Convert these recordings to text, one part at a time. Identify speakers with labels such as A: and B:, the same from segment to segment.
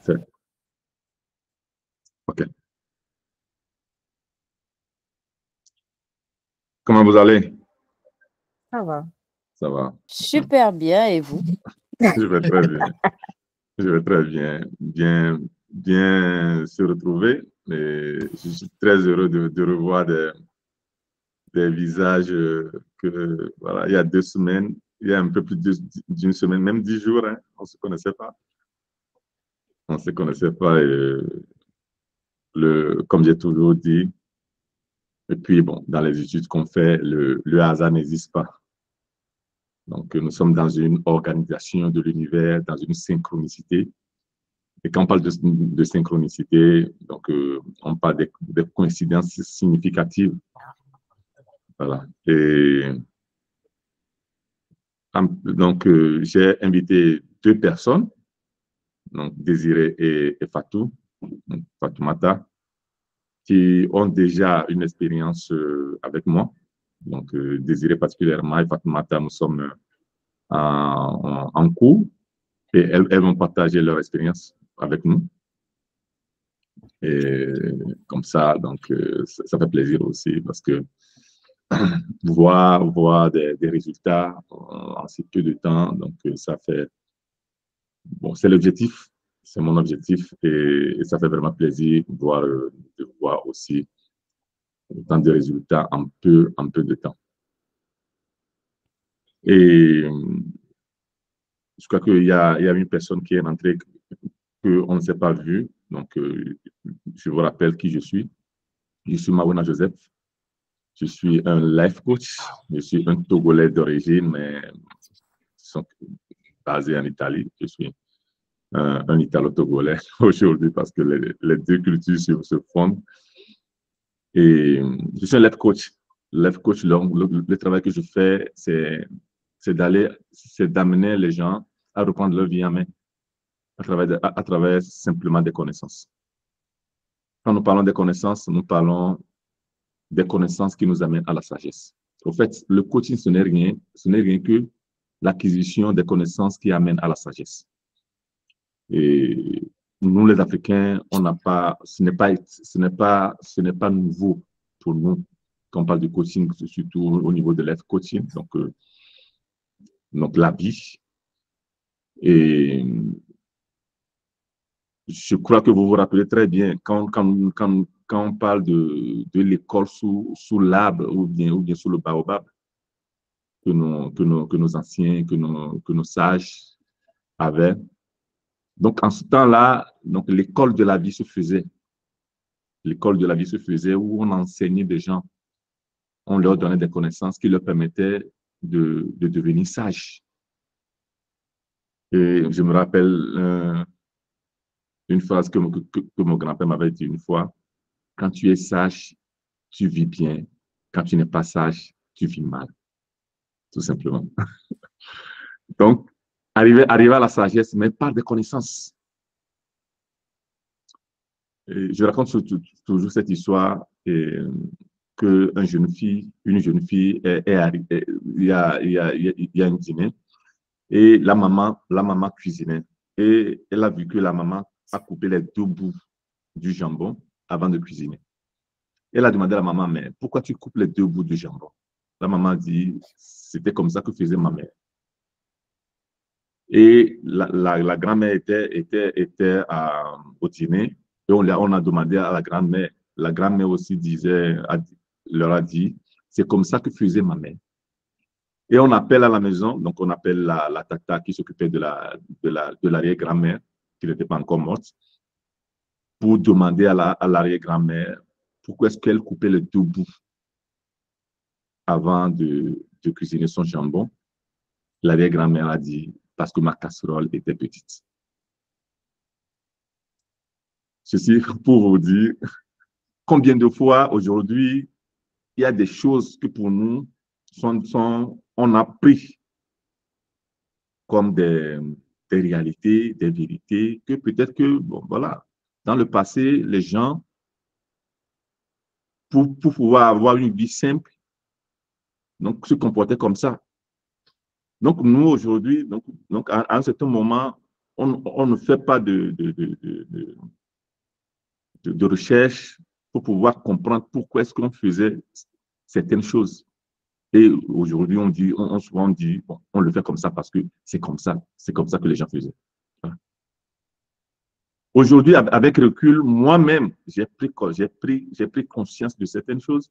A: C'est- OK. Comment vous allez?
B: Ça va.
A: Ça va.
B: Super bien, et vous?
A: Je vais très bien. Je vais très bien. Bien se retrouver. Et je suis très heureux de revoir des visages que, voilà, il y a 2 semaines, il y a un peu plus d'une semaine, même 10 jours, hein, on ne se connaissait pas. On ne se connaissait pas. Comme j'ai toujours dit, et puis bon, dans les études qu'on fait, le hasard n'existe pas. Donc, nous sommes dans une organisation de l'univers, dans une synchronicité. Et quand on parle de synchronicité, donc, on parle des coïncidences significatives. Voilà. Et donc, j'ai invité 2 personnes, donc Désiré et Fatou, donc Fatoumata, qui ont déjà une expérience avec moi. Donc, Désiré particulièrement et Fatoumata, nous sommes en cours et elles vont partager leur expérience avec nous. Et comme ça, donc, ça fait plaisir aussi parce que voir des résultats en si peu de temps, donc ça fait, bon, c'est l'objectif, c'est mon objectif et ça fait vraiment plaisir de voir aussi autant de résultats en peu de temps. Et je crois qu'il y a une personne qui est rentrée qu'on ne s'est pas vu, donc je vous rappelle qui je suis. Je suis Maouna Joseph. Je suis un life coach. Je suis un Togolais d'origine, mais basé en Italie. Je suis un Italo-Togolais aujourd'hui parce que les deux cultures se fondent. Et je suis un life coach. Life coach, le travail que je fais, c'est d'amener les gens à reprendre leur vie en main à travers simplement des connaissances. Quand nous parlons des connaissances, nous parlons des connaissances qui nous amènent à la sagesse. En fait, le coaching, ce n'est rien que l'acquisition des connaissances qui amènent à la sagesse. Et nous, les Africains, on n'a pas, ce n'est pas nouveau pour nous quand on parle de coaching, surtout au niveau de life coaching, donc la vie. Et je crois que vous vous rappelez très bien quand on parle de l'école sous l'arbre ou bien sous le baobab que nos anciens, que nos sages avaient. Donc, en ce temps-là, donc l'école de la vie se faisait. L'école de la vie se faisait où on enseignait des gens, on leur donnait des connaissances qui leur permettaient de devenir sages. Et je me rappelle une phrase que mon grand-père m'avait dit une fois, quand tu es sage, tu vis bien. Quand tu n'es pas sage, tu vis mal, tout simplement. Donc, arriver à la sagesse, mais par des connaissances. Et je raconte toujours cette histoire que une jeune fille est arrivée, il y a un dîner et la maman cuisinait et elle a vu que la maman a coupé les 2 bouts du jambon avant de cuisiner. Elle a demandé à la maman, mais pourquoi tu coupes les 2 bouts du jambon? La maman a dit, c'était comme ça que faisait ma mère. Et la grand-mère était au dîner et on a demandé à la grand-mère. La grand-mère aussi leur a dit, c'est comme ça que faisait ma mère. Et on appelle à la maison, donc on appelle la tata qui s'occupait de l'arrière-grand-mère, qui n'était pas encore morte, pour demander à l'arrière-grand-mère pourquoi est-ce qu'elle coupait les 2 bouts avant de cuisiner son jambon. L'arrière-grand-mère a dit, parce que ma casserole était petite. Ceci pour vous dire combien de fois aujourd'hui, il y a des choses que pour nous, on a pris comme des réalités, des vérités, que peut-être que, bon, voilà, dans le passé, les gens, pour pouvoir avoir une vie simple, donc, se comportaient comme ça. Donc, nous, aujourd'hui, à un certain moment, on ne fait pas de recherche pour pouvoir comprendre pourquoi est-ce qu'on faisait certaines choses. Et aujourd'hui, on souvent dit, bon, on le fait comme ça parce que c'est comme ça que les gens faisaient. Aujourd'hui, avec recul, moi-même, j'ai pris conscience de certaines choses.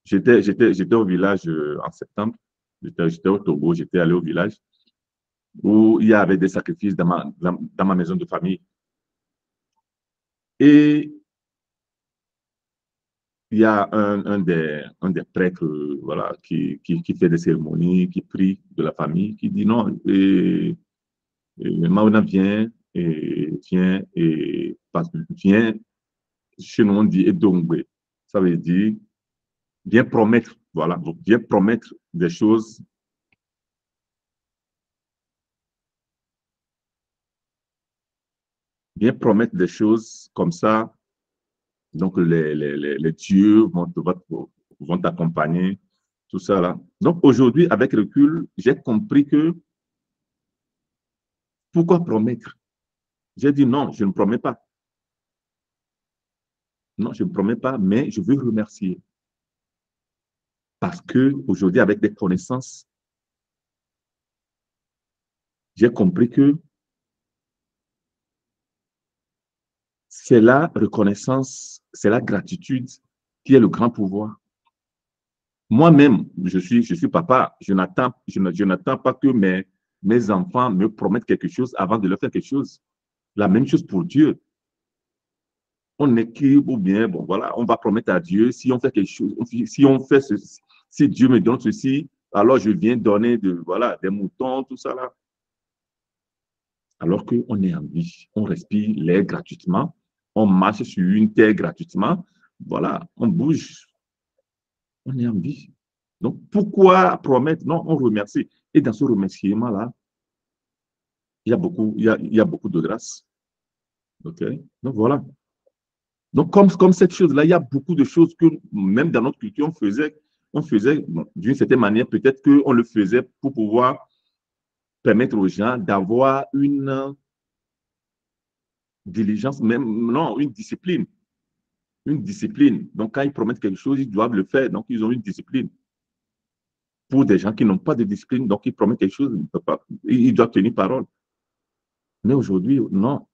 A: J'étais au village en septembre. J'étais au Togo, j'étais allé au village où il y avait des sacrifices dans ma maison de famille. Et il y a un des prêtres voilà, qui fait des cérémonies, qui prie de la famille, qui dit non, Mauna vient vient, chez nous on dit Edongwe. Ça veut dire viens promettre, voilà, donc viens promettre des choses. Viens promettre des choses comme ça. Donc les dieux vont t'accompagner, tout ça là. Donc aujourd'hui, avec recul, j'ai compris que pourquoi promettre? J'ai dit non, je ne promets pas. Non, je ne promets pas, mais je veux remercier. Parce qu'aujourd'hui, avec des connaissances, j'ai compris que c'est la reconnaissance, c'est la gratitude qui est le grand pouvoir. Moi-même, je suis papa, je n'attends pas que mes enfants me promettent quelque chose avant de leur faire quelque chose. La même chose pour Dieu. On équipe ou bien, bon, voilà, on va promettre à Dieu si on fait quelque chose, si on fait ceci, si Dieu me donne ceci, alors je viens donner voilà, des moutons, tout ça là. Alors qu'on est en vie, on respire l'air gratuitement, on marche sur une terre gratuitement, voilà, on bouge, on est en vie. Donc, pourquoi promettre? Non, on remercie. Et dans ce remerciement-là, il y a beaucoup de grâce. OK? Donc, voilà. Donc, comme cette chose-là, il y a beaucoup de choses que, même dans notre culture, on faisait bon, d'une certaine manière, peut-être qu'on le faisait pour pouvoir permettre aux gens d'avoir une diligence, même, non, une discipline. Une discipline. Donc, quand ils promettent quelque chose, ils doivent le faire. Donc, ils ont une discipline. Pour des gens qui n'ont pas de discipline, donc ils promettent quelque chose, ils doivent tenir parole. Mais aujourd'hui, non.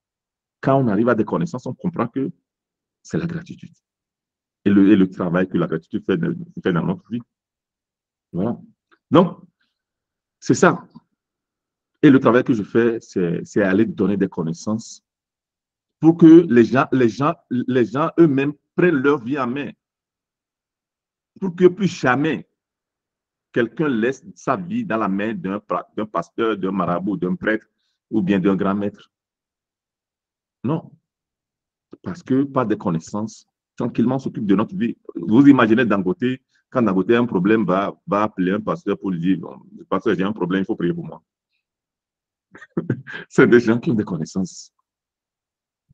A: Quand on arrive à des connaissances, on comprend que c'est la gratitude. Et le travail que la gratitude fait dans notre vie. Voilà. Donc, c'est ça. Et le travail que je fais, c'est aller donner des connaissances pour que les gens eux-mêmes prennent leur vie en main. Pour que plus jamais quelqu'un laisse sa vie dans la main d'un pasteur, d'un marabout, d'un prêtre ou bien d'un grand maître. Non. Parce que par des connaissances, tranquillement, on s'occupe de notre vie. Vous imaginez Dangote, quand Dangote a un problème, va appeler un pasteur pour lui dire, bon, pasteur, j'ai un problème, il faut prier pour moi. C'est des gens qui ont des connaissances.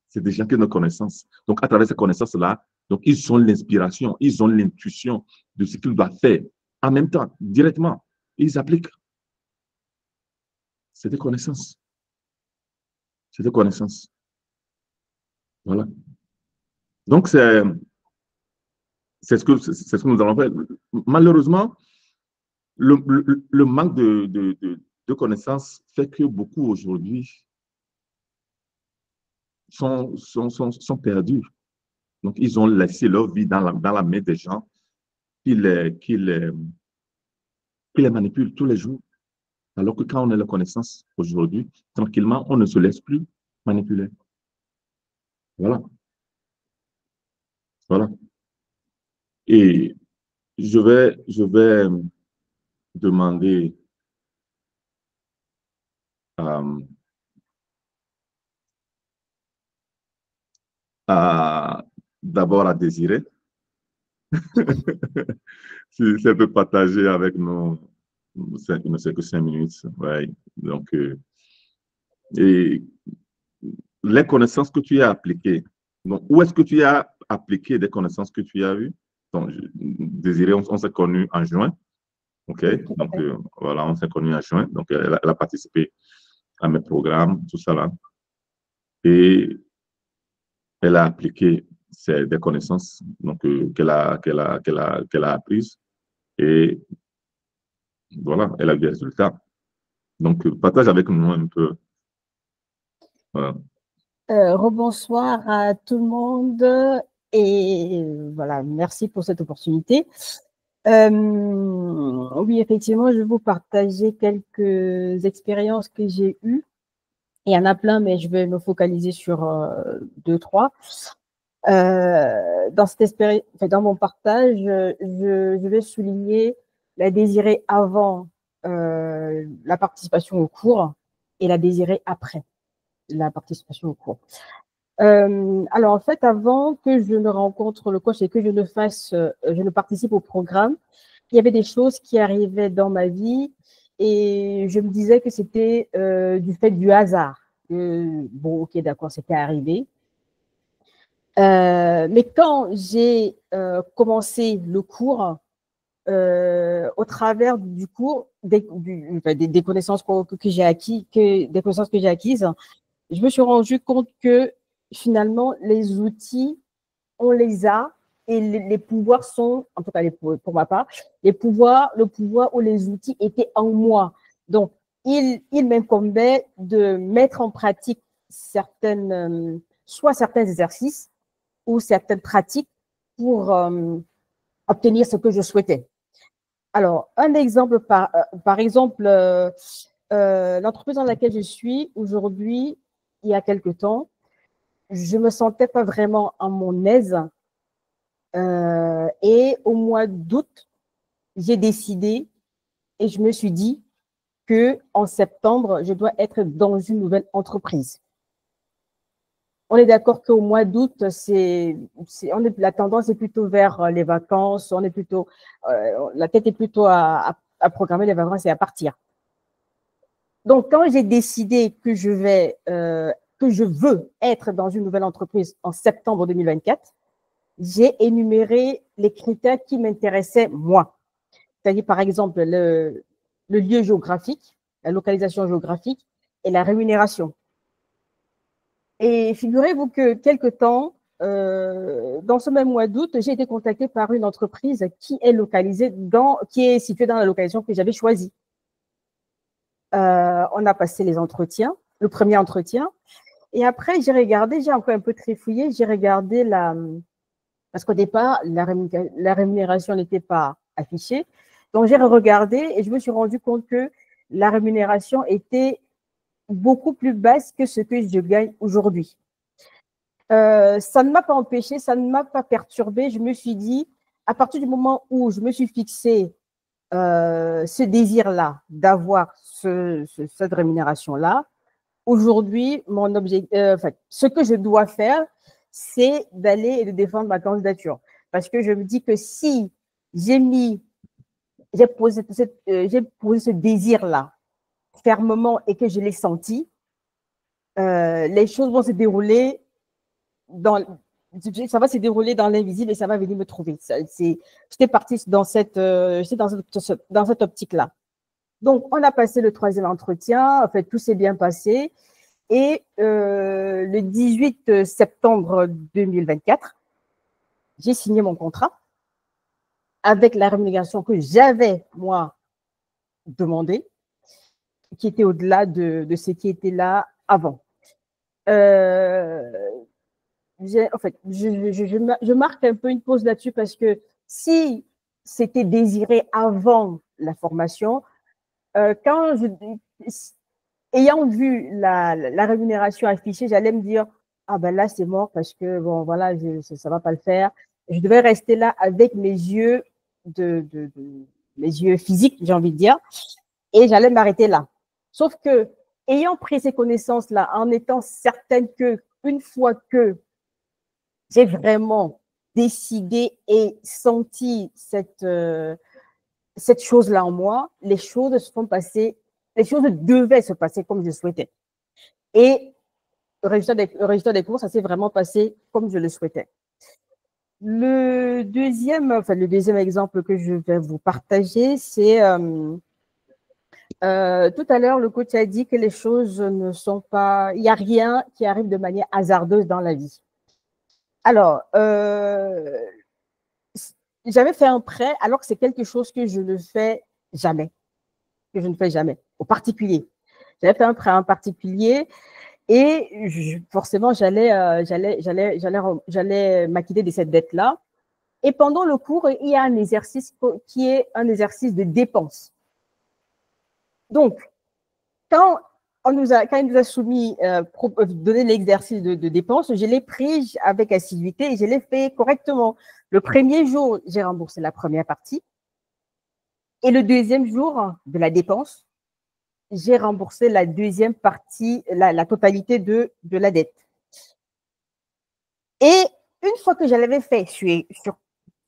A: C'est des gens qui ont des connaissances. Donc, à travers ces connaissances-là, donc, ils ont l'inspiration, ils ont l'intuition de ce qu'ils doivent faire. En même temps, directement, ils appliquent. C'est des connaissances. C'est des connaissances. Voilà. Donc, c'est ce que nous allons faire. Malheureusement, le manque de connaissances fait que beaucoup aujourd'hui sont perdus. Donc, ils ont laissé leur vie dans la main des gens qui les manipulent tous les jours. Alors que quand on a la connaissance aujourd'hui, tranquillement, on ne se laisse plus manipuler. Voilà. Voilà. Et je vais demander d'abord à Désiré si elle peut partager avec nous, ne sais que 5 minutes. Ouais. Donc, et les connaissances que tu as appliquées, donc, où est-ce que tu as appliqué des connaissances que tu as eues? Donc, Désiré, on s'est connus en juin. OK? Donc, voilà, on s'est connus en juin. Donc, elle a participé à mes programmes, tout ça là. Et elle a appliqué des connaissances donc, qu'elle a apprises. Et voilà, elle a eu des résultats. Donc, partage avec nous un peu. Voilà.
B: Rebonsoir à tout le monde et voilà, merci pour cette opportunité. Oui, effectivement, je vais vous partager quelques expériences que j'ai eues. Il y en a plein, mais je vais me focaliser sur deux, trois. Dans cette expérience, dans mon partage, je vais souligner la désirée avant la participation au cours et la désirée après la participation au cours. Alors, en fait, avant que je ne rencontre le coach et que je ne participe au programme, il y avait des choses qui arrivaient dans ma vie et je me disais que c'était du fait du hasard. Bon, ok, d'accord, c'était arrivé. Mais quand j'ai commencé le cours, au travers du cours, des connaissances que j'ai acquises, je me suis rendu compte que finalement, les outils, on les a et les pouvoirs sont, en tout cas pour ma part, le pouvoir ou les outils étaient en moi. Donc, il m'incombait de mettre en pratique soit certains exercices ou certaines pratiques pour obtenir ce que je souhaitais. Alors, un exemple, par exemple, l'entreprise dans laquelle je suis aujourd'hui, il y a quelque temps, je ne me sentais pas vraiment à mon aise. Et au mois d'août, j'ai décidé et je me suis dit qu'en septembre, je dois être dans une nouvelle entreprise. On est d'accord qu'au mois d'août, la tendance est plutôt vers les vacances, la tête est plutôt à programmer les vacances et à partir. Donc, quand j'ai décidé que je veux être dans une nouvelle entreprise en septembre 2024, j'ai énuméré les critères qui m'intéressaient moi. C'est-à-dire, par exemple, le lieu géographique, la localisation géographique et la rémunération. Et figurez-vous que quelque temps, dans ce même mois d'août, j'ai été contactée par une entreprise qui est située dans la localisation que j'avais choisie. On a passé les entretiens, le premier entretien, et après j'ai encore un peu trifouillé, j'ai regardé parce qu'au départ la rémunération n'était pas affichée, donc j'ai regardé et je me suis rendu compte que la rémunération était beaucoup plus basse que ce que je gagne aujourd'hui. Ça ne m'a pas empêché, ça ne m'a pas perturbé. Je me suis dit, à partir du moment où je me suis fixé ce désir-là d'avoir cette rémunération-là, aujourd'hui, mon objectif, ce que je dois faire, c'est d'aller et de défendre ma candidature. Parce que je me dis que si j'ai posé ce désir-là fermement et que je l'ai senti, les choses vont se dérouler ça va se dérouler dans l'invisible et ça va venir me trouver. J'étais partie dans cette optique-là. Donc, on a passé le troisième entretien. En fait, tout s'est bien passé. Et le 18 septembre 2024, j'ai signé mon contrat avec la rémunération que j'avais, moi, demandée, qui était au-delà de ce qui était là avant. En fait, je marque un peu une pause là-dessus parce que si c'était désiré avant la formation, ayant vu la rémunération affichée, j'allais me dire, ah ben là, c'est mort parce que, bon, voilà, ça va pas le faire. Je devais rester là avec mes yeux mes yeux physiques, j'ai envie de dire, et j'allais m'arrêter là. Sauf que, ayant pris ces connaissances-là, en étant certaine que, une fois que j'ai vraiment décidé et senti cette chose-là en moi, les choses devaient se passer comme je souhaitais. Et le résultat des cours, ça s'est vraiment passé comme je le souhaitais. Le deuxième exemple que je vais vous partager, c'est Tout à l'heure, le coach a dit que les choses ne sont pas… Il n'y a rien qui arrive de manière hasardeuse dans la vie. Alors, j'avais fait un prêt alors que c'est quelque chose que je ne fais jamais, que je ne fais jamais, au particulier. J'avais fait un prêt en particulier et forcément, j'allais m'acquitter de cette dette-là. Et pendant le cours, il y a un exercice qui est un exercice de dépense. Donc, quand il nous a soumis, donné l'exercice de dépense, je l'ai pris avec assiduité et je l'ai fait correctement. Le premier jour, j'ai remboursé la première partie. Et le deuxième jour de la dépense, j'ai remboursé la deuxième partie, la totalité de la dette. Et une fois que je l'avais fait sur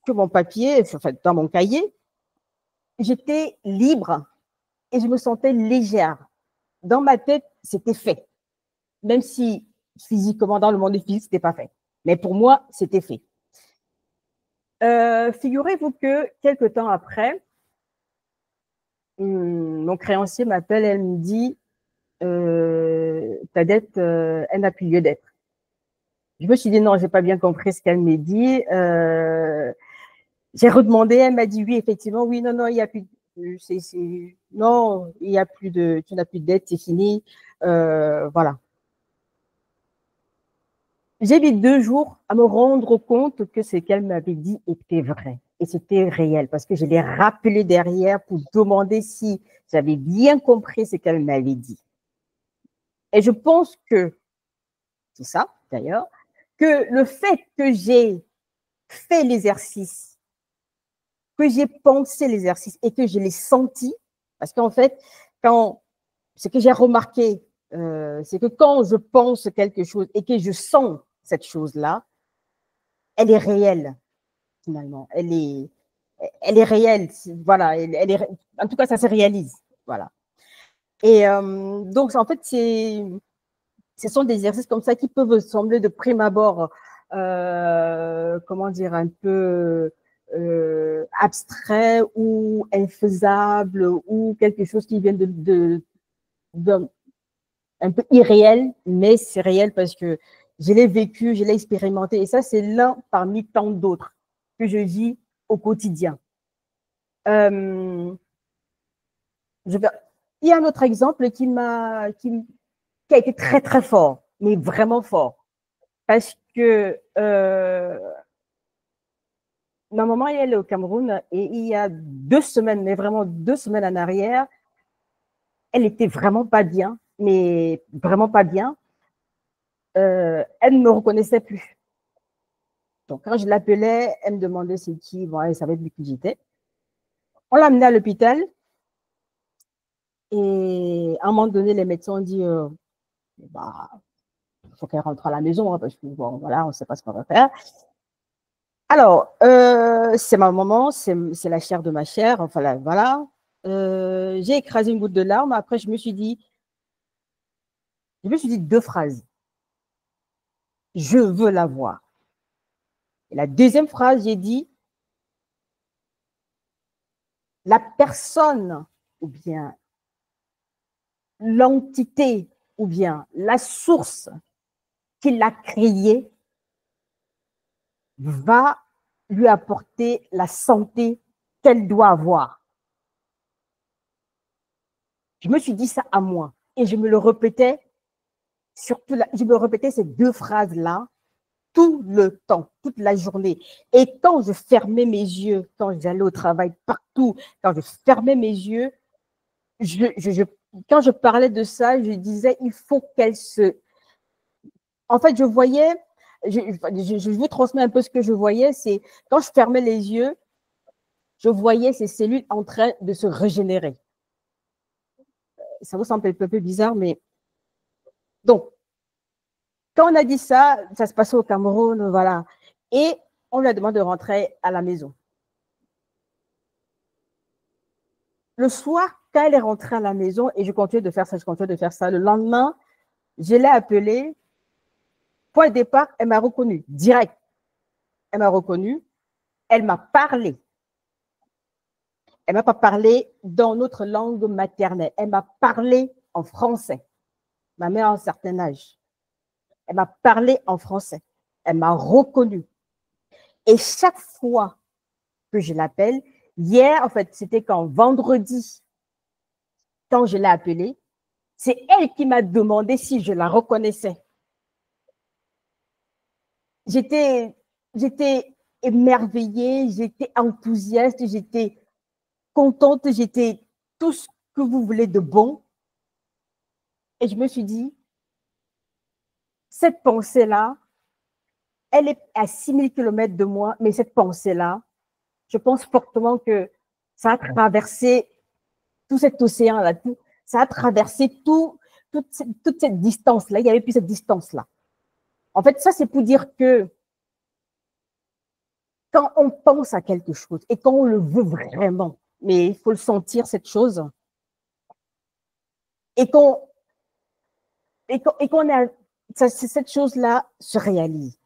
B: mon papier, dans mon cahier, j'étais libre et je me sentais légère. Dans ma tête, c'était fait. Même si physiquement, dans le monde physique, ce n'était pas fait. Mais pour moi, c'était fait. Figurez-vous que quelques temps après, mon créancier m'appelle, elle me dit ta dette, elle n'a plus lieu d'être. Je me suis dit non, j'ai pas bien compris ce qu'elle m'a dit. J'ai redemandé, elle m'a dit oui, effectivement, oui, non, il y a plus, non, il y a plus de, tu n'as plus de dette, c'est fini, voilà. J'ai mis 2 jours à me rendre compte que ce qu'elle m'avait dit était vrai et c'était réel parce que je l'ai rappelé derrière pour demander si j'avais bien compris ce qu'elle m'avait dit. Et je pense que, c'est ça d'ailleurs, que le fait que j'ai fait l'exercice, que j'ai pensé l'exercice et que je l'ai senti, parce qu'en fait, ce que j'ai remarqué, c'est que quand je pense quelque chose et que je sens cette chose-là, elle est réelle, finalement. Elle est réelle, voilà. En tout cas, ça se réalise, voilà. Et donc, en fait, ce sont des exercices comme ça qui peuvent sembler de prime abord, comment dire, un peu abstrait ou infaisable ou quelque chose qui vient un peu irréel, mais c'est réel parce que je l'ai vécu, je l'ai expérimenté et ça, c'est l'un parmi tant d'autres que je vis au quotidien. Il y a un autre exemple qui a été très, très fort, mais vraiment fort. Parce que ma maman, elle est au Cameroun et il y a 2 semaines, mais vraiment 2 semaines en arrière, elle était vraiment pas bien, mais vraiment pas bien. Elle ne me reconnaissait plus. Donc, quand je l'appelais, elle me demandait c'est qui. Bon, elle savait plus qui j'étais. On l'a amenée à l'hôpital et à un moment donné, les médecins ont dit bah, il faut qu'elle rentre à la maison hein, parce que bon, voilà, on ne sait pas ce qu'on va faire. Alors, c'est ma maman, c'est la chair de ma chair. Enfin, là, voilà. J'ai écrasé une goutte de larmes. Après, je me suis dit 2 phrases. Je veux la voir. Et la deuxième phrase, j'ai dit la personne ou bien l'entité ou bien la source qui l'a créée va lui apporter la santé qu'elle doit avoir. Je me suis dit ça à moi et je me le répétais, je me répétais ces 2 phrases-là tout le temps, toute la journée. Et quand je fermais mes yeux, quand j'allais au travail, partout, quand je fermais mes yeux, quand je parlais de ça, je disais, il faut qu'elle se… En fait, je voyais, je vous transmets un peu ce que je voyais, c'est quand je fermais les yeux, je voyais ces cellules en train de se régénérer. Ça vous semble un peu bizarre, mais… Donc, quand on a dit ça, ça se passait au Cameroun, voilà. Et on lui a demandé de rentrer à la maison. Le soir, quand elle est rentrée à la maison, et je continue de faire ça, le lendemain, je l'ai appelée. Point de départ, elle m'a reconnue, direct. Elle m'a reconnue, elle m'a parlé. Elle ne m'a pas parlé dans notre langue maternelle. Elle m'a parlé en français. Ma mère a un certain âge. Elle m'a parlé en français. Elle m'a reconnue. Et chaque fois que je l'appelle, hier, en fait, c'était quand vendredi, quand je l'ai appelée, c'est elle qui m'a demandé si je la reconnaissais. J'étais émerveillée, j'étais enthousiaste, j'étais contente, j'étais tout ce que vous voulez de bon. Et je me suis dit, cette pensée-là, elle est à 6000 km de moi, mais cette pensée-là, je pense fortement que ça a traversé tout cet océan-là, ça a traversé toute cette distance-là. Il n'y avait plus cette distance-là. En fait, ça, c'est pour dire que quand on pense à quelque chose et quand on le veut vraiment, mais il faut le sentir, cette chose, et qu'on a, cette chose-là se réalise.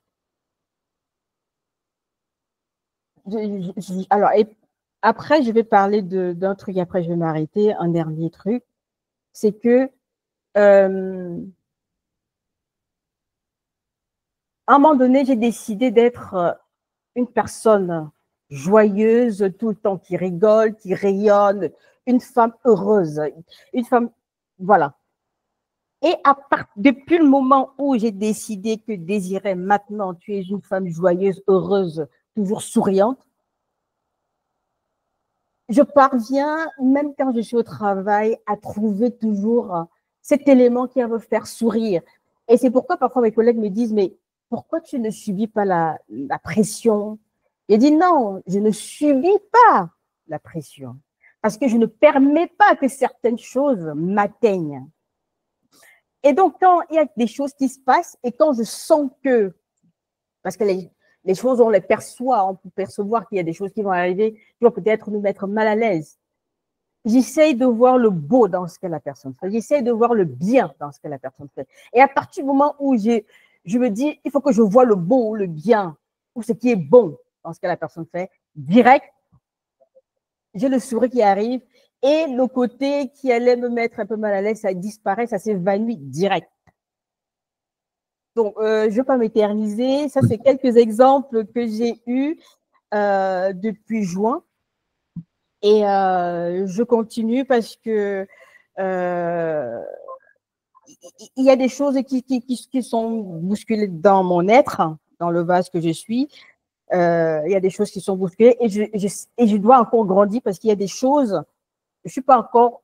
B: Alors, et après, je vais parler d'un truc, après je vais m'arrêter, un dernier truc, c'est que à un moment donné, j'ai décidé d'être une personne joyeuse, tout le temps qui rigole, qui rayonne, une femme heureuse, une femme, voilà. Et depuis le moment où j'ai décidé que Désirée, maintenant, tu es une femme joyeuse, heureuse, toujours souriante, je parviens, même quand je suis au travail, à trouver toujours cet élément qui va me faire sourire. Et c'est pourquoi parfois mes collègues me disent, mais pourquoi tu ne subis pas la pression? J'ai dit non, je ne subis pas la pression parce que je ne permets pas que certaines choses m'atteignent. Et donc, quand il y a des choses qui se passent et quand je sens que, parce que les choses, on les perçoit, on peut percevoir qu'il y a des choses qui vont arriver, qui vont peut-être nous mettre mal à l'aise. J'essaye de voir le beau dans ce que la personne fait. J'essaye de voir le bien dans ce que la personne fait. Et à partir du moment où je me dis, il faut que je vois le beau, le bien, ou ce qui est bon dans ce que la personne fait, direct, j'ai le sourire qui arrive et le côté qui allait me mettre un peu mal à l'aise, ça disparaît, ça s'évanouit direct. Donc, je ne vais pas m'éterniser. Ça, c'est quelques exemples que j'ai eus depuis juin. Et je continue parce que il y a des choses qui sont bousculées dans mon être, dans le vase que je suis. Il y a des choses qui sont bousculées et je dois encore grandir parce qu'il y a des choses, je ne suis pas encore,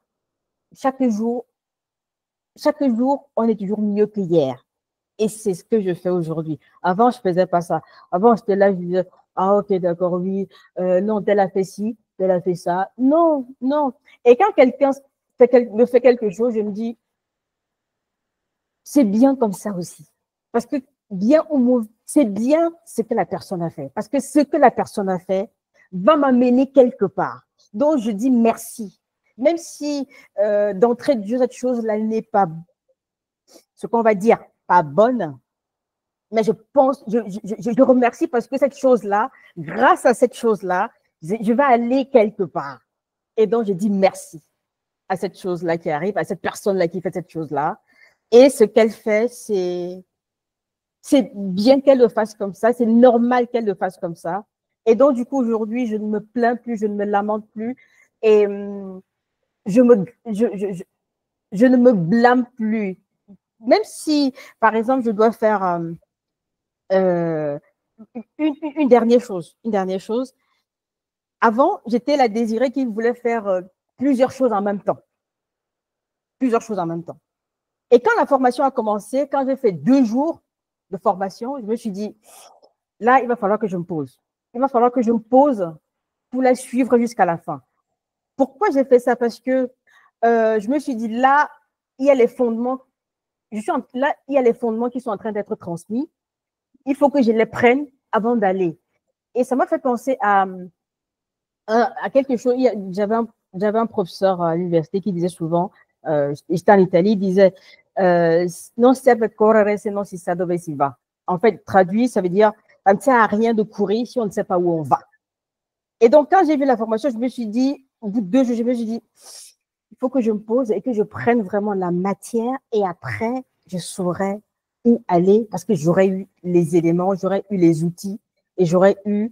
B: chaque jour, on est toujours mieux qu'hier. Et c'est ce que je fais aujourd'hui. Avant, je ne faisais pas ça. Avant, j'étais là, je disais, ah ok, d'accord, oui, non, tel a fait ci, tel a fait ça. Non, non. Et quand quelqu'un me fait quelque chose, je me dis, c'est bien comme ça aussi. Parce que bien ou mauvais, c'est bien ce que la personne a fait. Parce que ce que la personne a fait va m'amener quelque part. Donc, je dis merci. Même si d'entrée de jeu, cette chose-là n'est pas, ce qu'on va dire, pas bonne, mais je pense, je remercie parce que cette chose-là, grâce à cette chose-là, je vais aller quelque part. Et donc, je dis merci à cette chose-là qui arrive, à cette personne-là qui fait cette chose-là. Et ce qu'elle fait, c'est bien qu'elle le fasse comme ça, c'est normal qu'elle le fasse comme ça. Et donc, du coup, aujourd'hui, je ne me plains plus, je ne me lamente plus. Et je ne me blâme plus. Même si, par exemple, je dois faire une dernière chose. Avant, j'étais la Désirée qui voulait faire plusieurs choses en même temps. Plusieurs choses en même temps. Et quand la formation a commencé, quand j'ai fait 2 jours de formation, je me suis dit, là, il va falloir que je me pose. Il va falloir que je me pose pour la suivre jusqu'à la fin. Pourquoi j'ai fait ça? Parce que je me suis dit, là, il y a les fondements. Là, il y a les fondements qui sont en train d'être transmis. Il faut que je les prenne avant d'aller. Et ça m'a fait penser à quelque chose. J'avais un professeur à l'université qui disait souvent, j'étais en Italie, il disait non serve correre se non si sa dove si va. En fait, traduit, ça veut dire ça ne sert à rien de courir si on ne sait pas où on va. Et donc, quand j'ai vu la formation, je me suis dit, Au bout de 2 jours, je me suis dit, il faut que je me pose et que je prenne vraiment la matière et après, je saurais où aller parce que j'aurais eu les éléments, j'aurais eu les outils et j'aurais eu,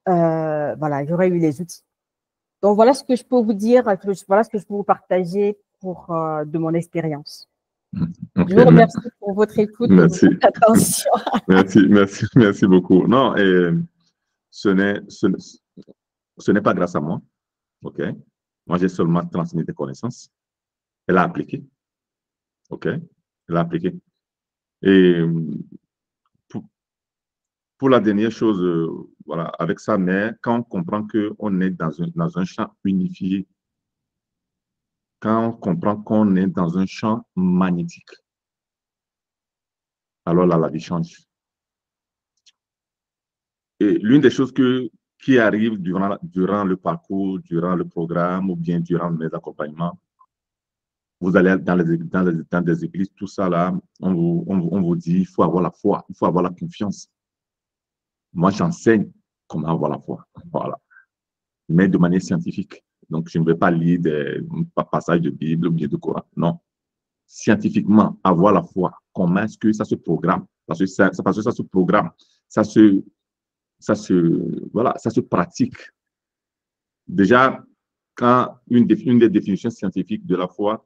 B: j'aurais eu les outils. Donc, voilà ce que je peux vous dire, voilà ce que je peux vous partager de mon expérience.
A: Ok,
B: Je vous remercie pour votre écoute et
A: merci.
B: votre attention.
A: Merci beaucoup. Non, ce n'est pas grâce à moi. OK? Moi, j'ai seulement transmis des connaissances. Elle a appliqué. OK? Elle a appliqué. Et pour, pour la dernière chose, voilà, avec sa mère, quand on comprend qu'on est dans un champ unifié, quand on comprend qu'on est dans un champ magnétique, alors là, la vie change. Et l'une des choses qui arrive durant le parcours, durant le programme ou bien durant mes accompagnements, vous allez dans des églises, tout ça là, on vous dit, il faut avoir la foi, il faut avoir la confiance. Moi, j'enseigne comment avoir la foi. Voilà. Mais de manière scientifique. Donc, je ne vais pas lire des passages de Bible ou bien de Coran. Non. Scientifiquement, avoir la foi, comment est-ce que ça se programme? Parce que ça se programme, ça se pratique. Déjà, quand une des définitions scientifiques de la foi,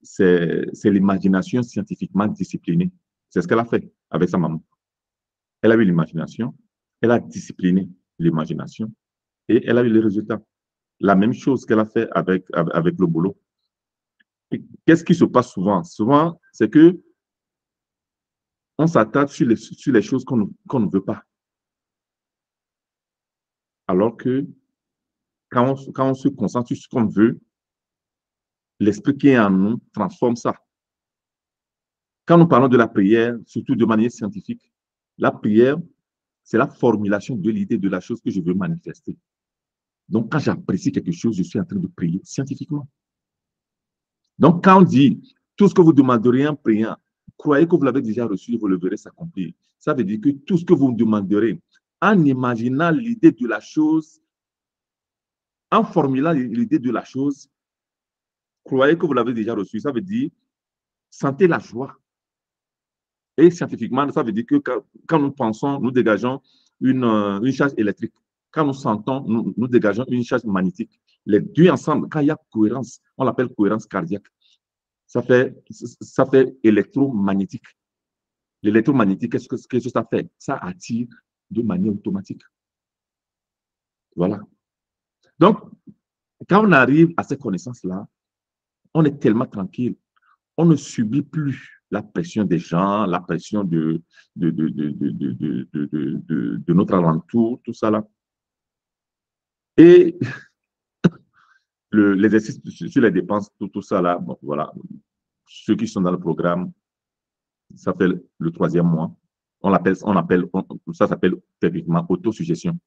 A: c'est l'imagination scientifiquement disciplinée. C'est ce qu'elle a fait avec sa maman. Elle a eu l'imagination, elle a discipliné l'imagination et elle a eu les résultats. La même chose qu'elle a fait avec le boulot. Qu'est-ce qui se passe souvent? Souvent, c'est que on s'attarde sur les choses qu'on ne veut pas. Alors que quand on se concentre sur ce qu'on veut, l'esprit qui est en nous transforme ça. Quand nous parlons de la prière, surtout de manière scientifique, la prière, c'est la formulation de l'idée de la chose que je veux manifester. Donc, quand j'apprécie quelque chose, je suis en train de prier scientifiquement. Donc, quand on dit tout ce que vous demanderez en priant, croyez que vous l'avez déjà reçu et vous le verrez s'accomplir. Ça veut dire que tout ce que vous me demanderez, en imaginant l'idée de la chose, en formulant l'idée de la chose, croyez que vous l'avez déjà reçu. Ça veut dire sentez la joie. Et scientifiquement, ça veut dire que quand nous pensons, nous dégageons une charge électrique. Quand nous sentons, nous dégageons une charge magnétique. Les deux ensemble, quand il y a cohérence, on l'appelle cohérence cardiaque. Ça fait électromagnétique. L'électromagnétique, qu'est-ce que ça fait? Ça attire de manière automatique. Voilà. Donc, quand on arrive à ces connaissances-là, on est tellement tranquille. On ne subit plus la pression des gens, la pression de notre alentour, tout ça là. Et l'exercice sur les dépenses, tout ça là, bon, voilà. Ceux qui sont dans le programme, ça fait le 3e mois. Ça s'appelle techniquement autosuggestion.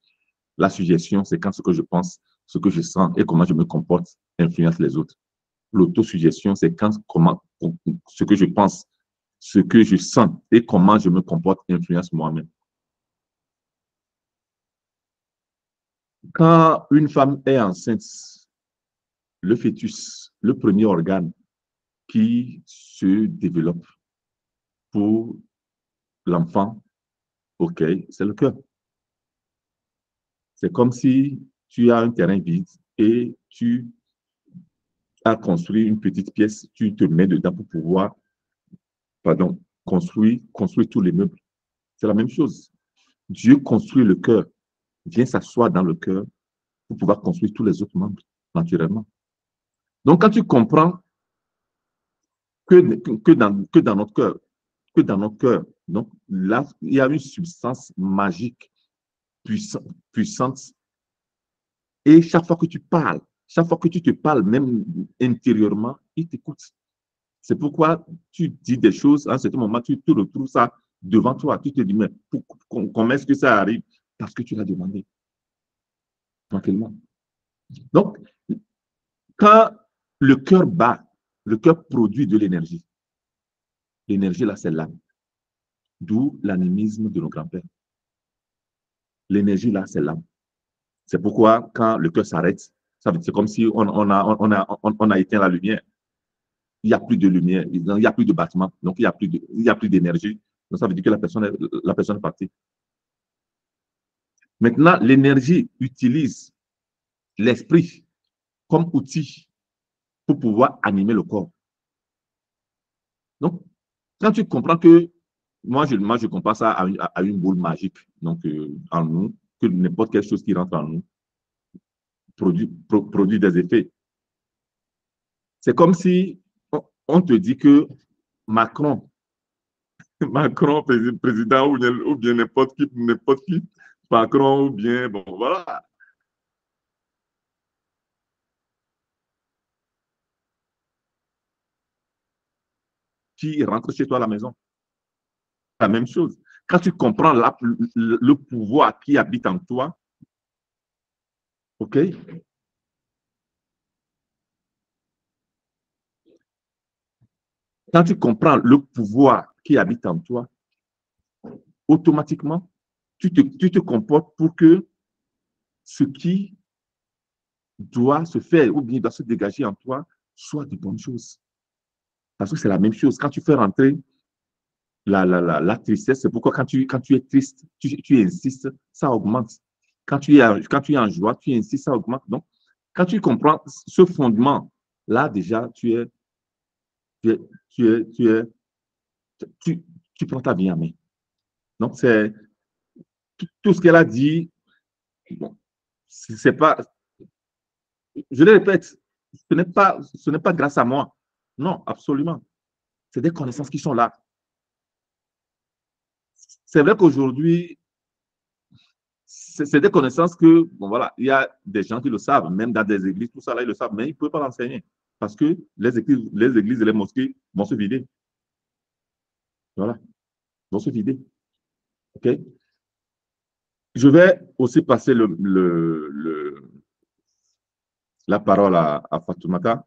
A: La suggestion, c'est quand ce que je pense, ce que je sens et comment je me comporte influence les autres. L'autosuggestion, c'est quand ce que je pense, ce que je sens et comment je me comporte influence moi-même. Quand une femme est enceinte, le fœtus, le premier organe qui se développe pour l'enfant, OK, c'est le cœur. C'est comme si tu as un terrain vide et tu as construit une petite pièce, tu te mets dedans pour pouvoir, construire tous les meubles. C'est la même chose. Dieu construit le cœur, vient s'asseoir dans le cœur pour pouvoir construire tous les autres membres naturellement. Donc, quand tu comprends que dans notre cœur, donc là, il y a une substance magique, puissante, et chaque fois que tu parles, chaque fois que tu te parles, même intérieurement, il t'écoute. C'est pourquoi tu dis des choses, à un certain moment, tu te retrouves ça devant toi. Tu te dis, mais comment est-ce que ça arrive? Parce que tu l'as demandé. Tranquillement. Donc, quand le cœur bat, le cœur produit de l'énergie. L'énergie, là, c'est l'âme. D'où l'animisme de nos grands-pères. L'énergie, là, c'est l'âme. C'est pourquoi, quand le cœur s'arrête, C'est comme si on a éteint la lumière. Il n'y a plus de lumière, il n'y a plus de bâtiment, donc il n'y a plus d'énergie. Donc ça veut dire que la personne est partie. Maintenant, l'énergie utilise l'esprit comme outil pour pouvoir animer le corps. Donc, quand tu comprends que, moi je compare ça à une boule magique, donc en nous, que n'importe quelle chose qui rentre en nous produit des effets. C'est comme si on te dit que Macron, président ou bien n'importe qui, Macron ou bien, bon, voilà. Qui rentre chez toi à la maison. La même chose. Quand tu comprends le pouvoir qui habite en toi, OK? Quand tu comprends le pouvoir qui habite en toi, automatiquement, tu te comportes pour que ce qui doit se faire ou bien doit se dégager en toi soit de bonnes choses. Parce que c'est la même chose. Quand tu fais rentrer la tristesse, c'est pourquoi quand tu es triste, tu insistes, ça augmente. Quand tu es en joie, tu insistes, ça augmente. Donc, quand tu comprends ce fondement, là déjà, tu prends ta vie en main. Donc, c'est tout ce qu'elle a dit. Bon, c'est pas, je le répète, ce n'est pas grâce à moi. Non, absolument. C'est des connaissances qui sont là. C'est vrai qu'aujourd'hui, c'est des connaissances que, bon voilà, il y a des gens qui le savent, même dans des églises, tout ça là, ils le savent, mais ils ne peuvent pas l'enseigner parce que les églises et les mosquées vont se vider. Voilà, vont se vider. OK? Je vais aussi passer la parole à Fatoumata,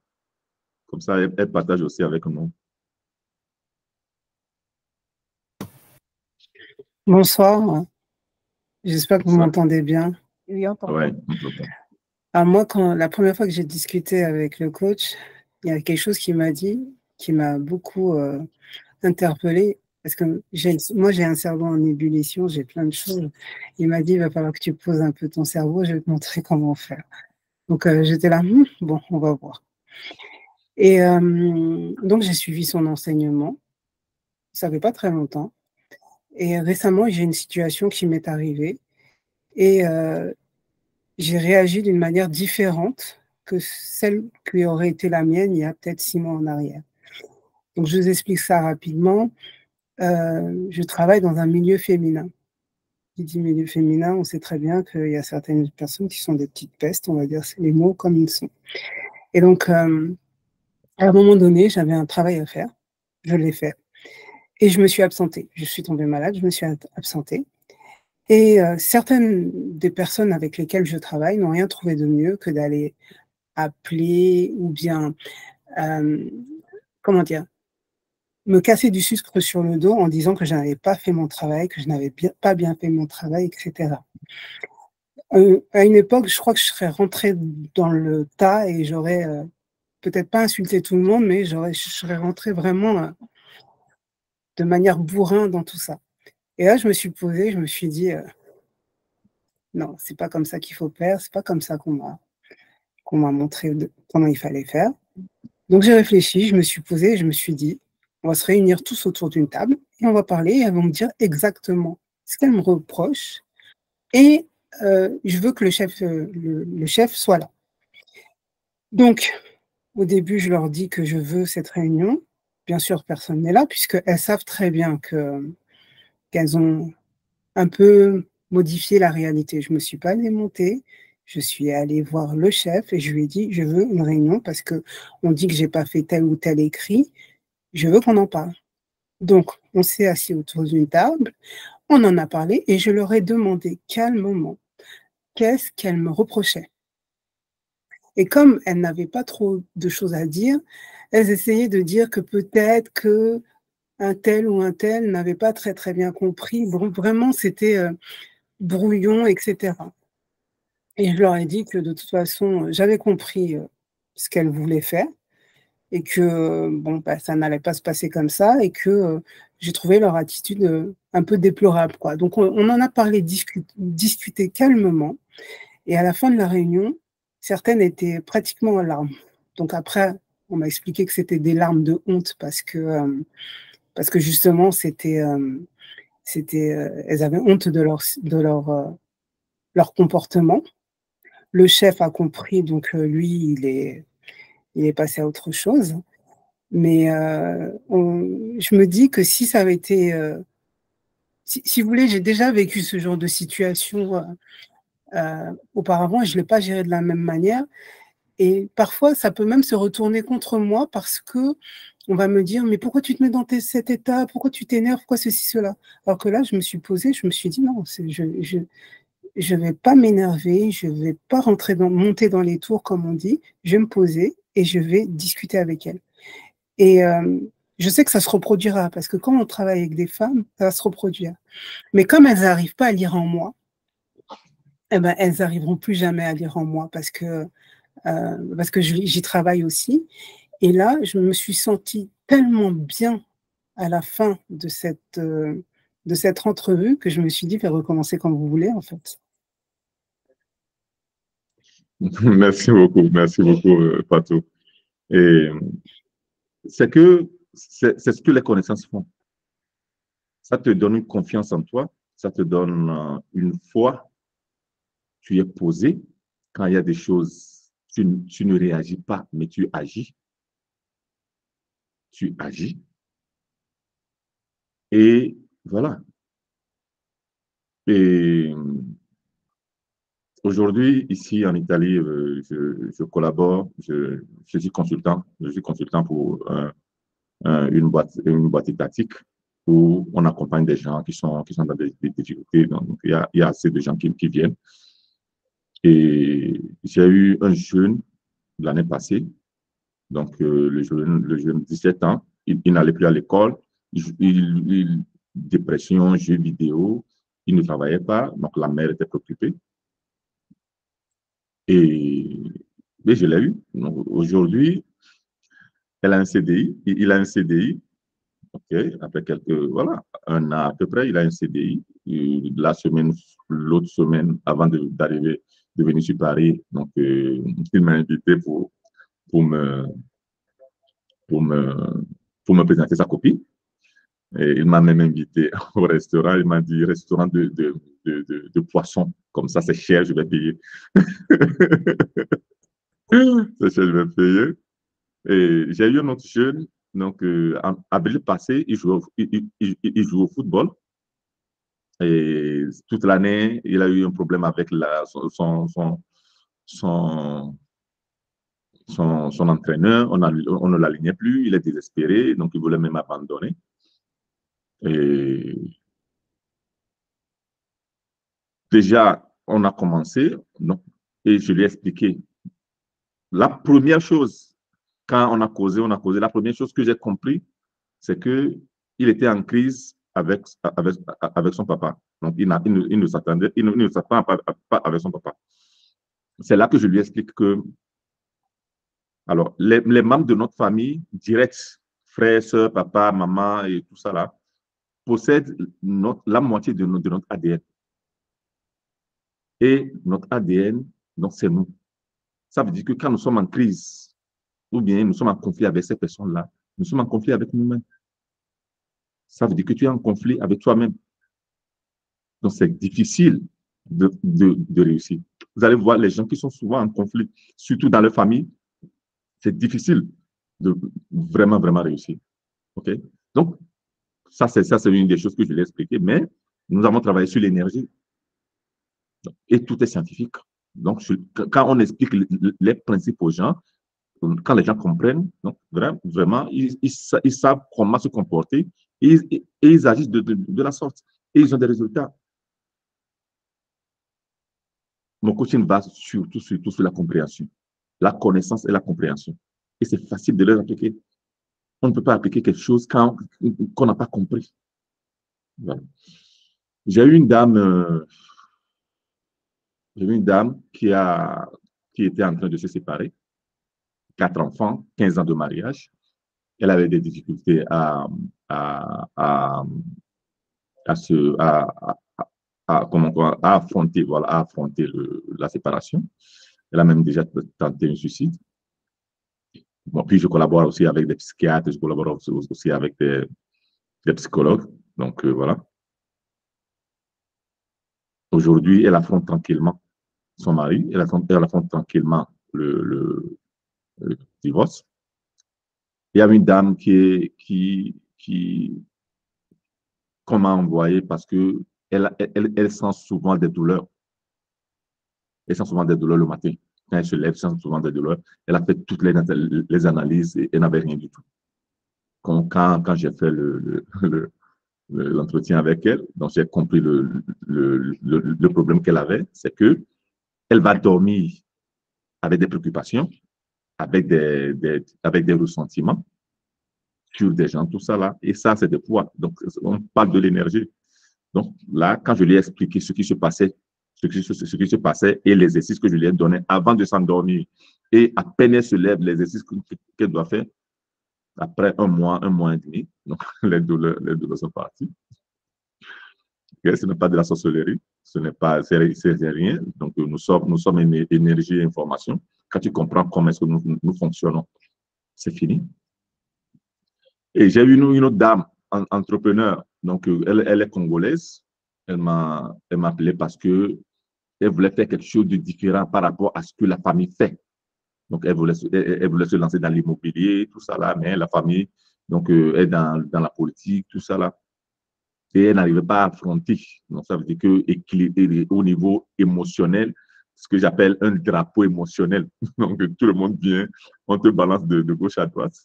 A: comme ça elle partage aussi avec nous.
C: Bonsoir, j'espère que vous m'entendez bien.
B: Oui, on t'entend.
A: Ouais,
C: moi, la première fois que j'ai discuté avec le coach, il y a quelque chose qu'il m'a dit qui m'a beaucoup interpellée, parce que moi j'ai un cerveau en ébullition, j'ai plein de choses. Il m'a dit, il va falloir que tu poses un peu ton cerveau, je vais te montrer comment faire. Donc j'étais là, bon, on va voir. Et donc j'ai suivi son enseignement, ça fait pas très longtemps. Et récemment, j'ai une situation qui m'est arrivée et j'ai réagi d'une manière différente que celle qui aurait été la mienne il y a peut-être 6 mois en arrière. Donc, je vous explique ça rapidement. Je travaille dans un milieu féminin. Qui dit milieu féminin, on sait très bien qu'il y a certaines personnes qui sont des petites pestes, on va dire les mots comme ils sont. Et donc, à un moment donné, j'avais un travail à faire. Je l'ai fait. Et je me suis absentée. Je suis tombée malade, je me suis absentée. Et certaines des personnes avec lesquelles je travaille n'ont rien trouvé de mieux que d'aller appeler ou bien, comment dire, me casser du sucre sur le dos en disant que je n'avais pas fait mon travail, que je n'avais pas bien fait mon travail, etc. À une époque, je crois que je serais rentrée dans le tas et j'aurais peut-être pas insulté tout le monde, mais je serais rentrée vraiment de manière bourrin dans tout ça. Et là, je me suis posée, je me suis dit, non, c'est pas comme ça qu'il faut faire, c'est pas comme ça qu'on m'a montré comment il fallait faire. Donc j'ai réfléchi, je me suis posée, je me suis dit, on va se réunir tous autour d'une table et on va parler et elles vont me dire exactement ce qu'elles me reprochent et je veux que le chef soit là. Donc, au début, je leur dis que je veux cette réunion. Bien sûr, personne n'est là puisqu'elles savent très bien qu'elles ont un peu modifié la réalité. Je ne me suis pas démontée. Je suis allée voir le chef et je lui ai dit, je veux une réunion parce qu'on dit que je n'ai pas fait tel ou tel écrit. Je veux qu'on en parle. Donc, on s'est assis autour d'une table, on en a parlé et je leur ai demandé calmement qu'est-ce qu'elles me reprochaient. Et comme elles n'avaient pas trop de choses à dire, elles essayaient de dire que peut-être que un tel ou un tel n'avait pas très très bien compris. Bon, vraiment, c'était brouillon, etc. Et je leur ai dit que de toute façon, j'avais compris ce qu'elle voulait faire et que bon, bah, ça n'allait pas se passer comme ça et que j'ai trouvé leur attitude un peu déplorable, quoi. Donc on en a parlé, discuté calmement et à la fin de la réunion, certaines étaient pratiquement en larmes. Donc après, on m'a expliqué que c'était des larmes de honte parce que justement elles avaient honte de leur comportement. Le chef a compris, donc lui, il est passé à autre chose. Mais je me dis que si ça avait été, si vous voulez, j'ai déjà vécu ce genre de situation auparavant et je ne l'ai pas géré de la même manière. Et parfois, ça peut même se retourner contre moi parce que on va me dire: «Mais pourquoi tu te mets dans cet état? Pourquoi tu t'énerves? Pourquoi ceci, cela?» Alors que là, je me suis posée, je me suis dit: «Non, je vais pas m'énerver, je vais pas monter dans les tours comme on dit, je vais me poser et je vais discuter avec elle». Et je sais que ça se reproduira parce que quand on travaille avec des femmes, ça va se reproduire. Mais comme elles n'arrivent pas à lire en moi, eh ben, elles n'arriveront plus jamais à lire en moi parce que j'y travaille aussi. Et là, je me suis sentie tellement bien à la fin de cette entrevue que je me suis dit: «Faites recommencer quand vous voulez, en fait».
A: Merci beaucoup, Fatou. Et c'est ce que les connaissances font. Ça te donne une confiance en toi, ça te donne une foi, tu es posé. Quand il y a des choses, tu ne réagis pas, mais tu agis. Tu agis. Et voilà. Et aujourd'hui, ici en Italie, je collabore, je suis consultant pour une boîte étatique où on accompagne des gens qui sont dans des difficultés. Donc, il y a assez de gens qui viennent. Et j'ai eu un jeune l'année passée, donc le jeune 17 ans, il n'allait plus à l'école, dépression, jeux vidéo, il ne travaillait pas, donc la mère était préoccupée. Et, mais je l'ai eu. Aujourd'hui, elle a un CDI, il a un CDI. OK, après voilà, un an à peu près, il a un CDI. L'autre semaine, avant d'arriver, de venir sur Paris, donc il m'a invité pour me, pour me, pour me présenter sa copine. Et il m'a même invité au restaurant. Il m'a dit restaurant de poisson. Comme ça, c'est cher, je vais payer. C'est cher, je vais payer. Et j'ai eu un autre jeune, donc en avril passé, il joue au football. Et toute l'année, il a eu un problème avec son, son entraîneur. On ne l'alignait plus, il est désespéré, donc il voulait même abandonner. Et déjà, on a commencé, donc, et je lui ai expliqué. La première chose, quand on a causé, la première chose que j'ai compris, c'est qu'il était en crise avec son papa. Donc, il ne s'attendait, il ne s'attend pas avec son papa. C'est là que je lui explique que, alors, les membres de notre famille, directs, frères, sœurs, papa, maman et tout ça là, possèdent la moitié de notre ADN. Et notre ADN, donc, c'est nous. Ça veut dire que quand nous sommes en crise, ou bien nous sommes en conflit avec ces personnes-là, nous sommes en conflit avec nous-mêmes. Ça veut dire que tu es en conflit avec toi-même. Donc, c'est difficile de réussir. Vous allez voir les gens qui sont souvent en conflit, surtout dans leur famille, c'est difficile de vraiment, vraiment réussir. OK? Donc, ça, c'est une des choses que je l'ai expliqué, mais nous avons travaillé sur l'énergie et tout est scientifique. Donc, quand on explique les principes aux gens, quand les gens comprennent, donc, vraiment, ils savent comment se comporter et ils agissent de la sorte. Et ils ont des résultats. Mon coaching base surtout sur la compréhension, la connaissance et la compréhension. Et c'est facile de les appliquer. On ne peut pas appliquer quelque chose qu'on n'a pas compris. Voilà. J'ai eu une dame, J'ai vu une dame qui était en train de se séparer, 4 enfants, 15 ans de mariage. Elle avait des difficultés à, à, à, se, à affronter, voilà, à affronter la séparation. Elle a même déjà tenté un suicide. Bon, puis je collabore aussi avec des psychiatres, je collabore aussi avec des psychologues. Donc voilà. Aujourd'hui, elle affronte tranquillement son mari, elle affronte tranquillement le divorce. Il y a une dame qu'on m'a envoyée parce que elle sent souvent des douleurs. Elle sent souvent des douleurs le matin. Quand elle se lève, elle sent souvent des douleurs. Elle a fait toutes les analyses et elle n'avait rien du tout. Quand j'ai fait l'entretien avec elle, donc j'ai compris le problème qu'elle avait, c'est que elle va dormir avec des préoccupations, avec des ressentiments sur des gens, tout ça là. Et ça, c'est des poids. Donc, on parle de l'énergie. Donc, là, quand je lui ai expliqué ce qui se passait, et l'exercice que je lui ai donné avant de s'endormir, et à peine elle se lève, l'exercice qu'elle doit faire, après un mois et demi, donc les douleurs sont parties. Okay, ce n'est pas de la sorcellerie, c'est rien. Donc, nous sommes énergie et information. Quand tu comprends comment est-ce que nous fonctionnons, c'est fini. Et j'ai eu une autre dame, entrepreneur, donc elle est congolaise. Elle m'a appelé parce que elle voulait faire quelque chose de différent par rapport à ce que la famille fait. Donc, elle voulait se lancer dans l'immobilier, tout ça là, mais la famille donc, est dans la politique, tout ça là. Et elle n'arrivait pas à affronter. Donc, ça veut dire qu'au niveau émotionnel, ce que j'appelle un drapeau émotionnel. Donc, tout le monde vient, on te balance de gauche à droite.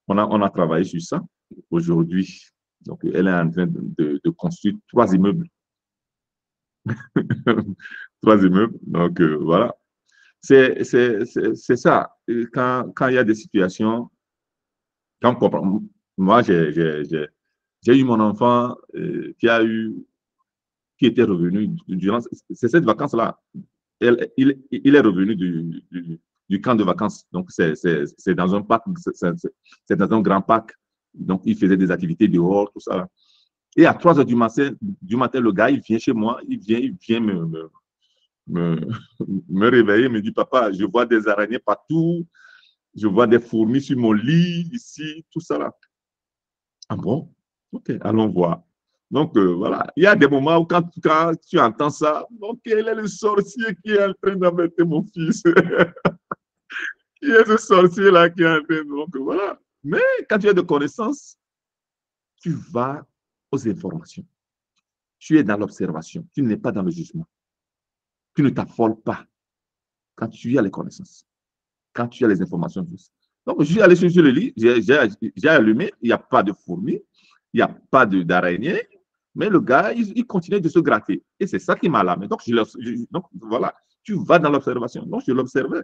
A: On a travaillé sur ça aujourd'hui. Donc, elle est en train de construire 3 immeubles. 3 immeubles. Donc, voilà. C'est ça. Quand il y a des situations, quand on comprend. Moi, j'ai eu mon enfant qui était revenu durant cette vacance-là. Il est revenu du camp de vacances. Donc, c'est dans un parc, c'est dans un grand parc. Donc, il faisait des activités dehors, tout ça. Et à 3 heures du matin, le gars, il vient chez moi, il vient me réveiller, me dit, papa, je vois des araignées partout, je vois des fourmis sur mon lit, ici, tout ça là. Ah bon? Ok, allons voir. Donc, voilà, il y a des moments où quand tu entends ça, donc, quel est le sorcier qui est en train d'embêter mon fils? Qui est ce sorcier-là qui est en train de... Donc, voilà. Mais quand tu as de connaissances, tu vas aux informations. Tu es dans l'observation. Tu n'es pas dans le jugement. Tu ne t'affoles pas quand tu as les connaissances, quand tu as les informations. Donc, je suis allé sur le lit, j'ai allumé, il n'y a pas de fourmis, il n'y a pas d'araignée, mais le gars, il continue de se gratter. Et c'est ça qui m'a alarmé. Donc, donc, voilà, tu vas dans l'observation. Donc, je l'observais.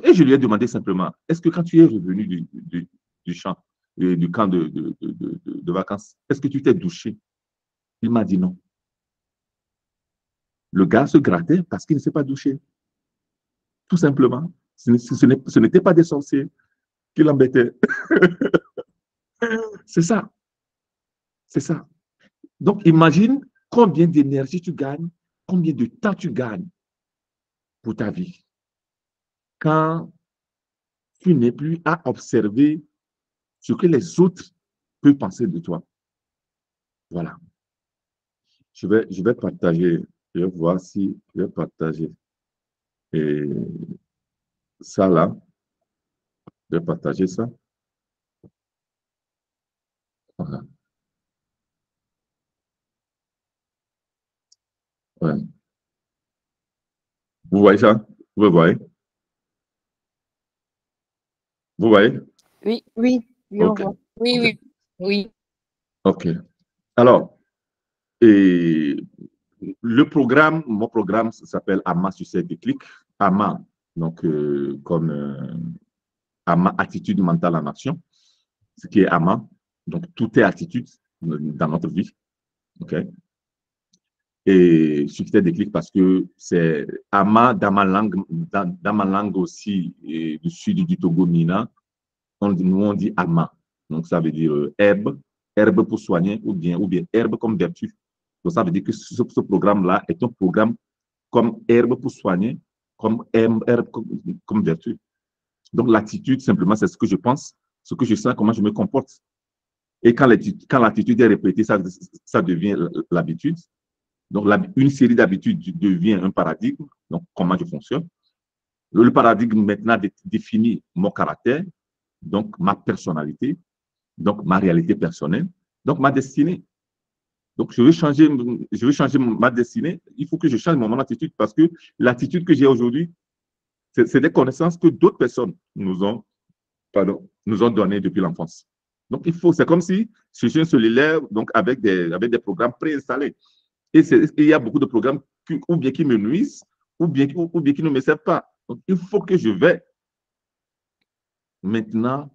A: Et je lui ai demandé simplement, est-ce que quand tu es revenu du champ, du camp de vacances, est-ce que tu t'es douché? Il m'a dit non. Le gars se grattait parce qu'il ne s'est pas douché. Tout simplement. Ce n'était pas des sorciers qui l'embêtaient. C'est ça. C'est ça. Donc, imagine combien d'énergie tu gagnes, combien de temps tu gagnes pour ta vie. Quand tu n'es plus à observer ce que les autres peuvent penser de toi. Voilà. Je vais partager, je vais voir si je vais partager et ça là. Je vais partager ça. Voilà. Ouais. Vous voyez ça? Vous voyez? Vous voyez?
B: Oui, oui, oui, on
A: OK.
B: voit.
D: Oui,
A: OK.
D: oui, oui.
A: OK. Alors, et mon programme s'appelle AMA Succès Déclic. AMA, donc comme AMA, attitude mentale en action, ce qui est AMA. Donc, tout est attitude dans notre vie. OK? Et ce qui était déclic parce que c'est Ama dans ma langue aussi, et du sud du Togo, Mina, nous on dit Ama. Donc ça veut dire herbe pour soigner ou bien herbe comme vertu. Donc ça veut dire que ce programme-là est un programme comme herbe pour soigner, comme herbe comme vertu. Donc l'attitude, simplement, c'est ce que je pense, ce que je sens, comment je me comporte. Et quand l'attitude est répétée, ça devient l'habitude. Donc, une série d'habitudes devient un paradigme. Donc, comment je fonctionne. Le paradigme maintenant définit mon caractère, donc ma personnalité, donc ma réalité personnelle, donc ma destinée. Donc, je veux changer ma destinée. Il faut que je change mon attitude parce que l'attitude que j'ai aujourd'hui, c'est des connaissances que d'autres personnes nous ont données depuis l'enfance. Donc, c'est comme si je suis un cellulaire donc avec des programmes préinstallés. Et il y a beaucoup de programmes ou bien qui me nuisent, ou bien qui ne me servent pas. Donc, il faut que je vais maintenant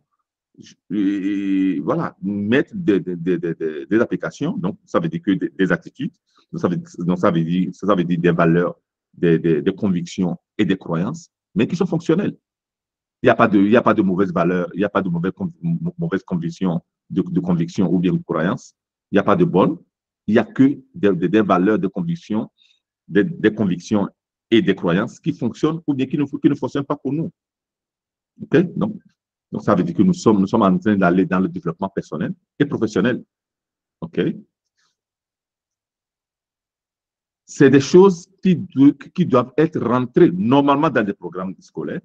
A: voilà, mettre des applications. Donc, ça veut dire que des attitudes. Donc, ça veut dire des valeurs, des convictions et des croyances, mais qui sont fonctionnelles. Il n'y a pas de mauvaises valeurs, il n'y a pas de mauvaises convictions, de convictions ou bien de croyances. Il n'y a pas de bonnes. Il n'y a que des valeurs de conviction, des convictions et des croyances qui fonctionnent ou bien qui ne fonctionnent pas pour nous. Okay? Donc, ça veut dire que nous sommes en train d'aller dans le développement personnel et professionnel. Okay? C'est des choses qui doivent être rentrées normalement dans des programmes scolaires.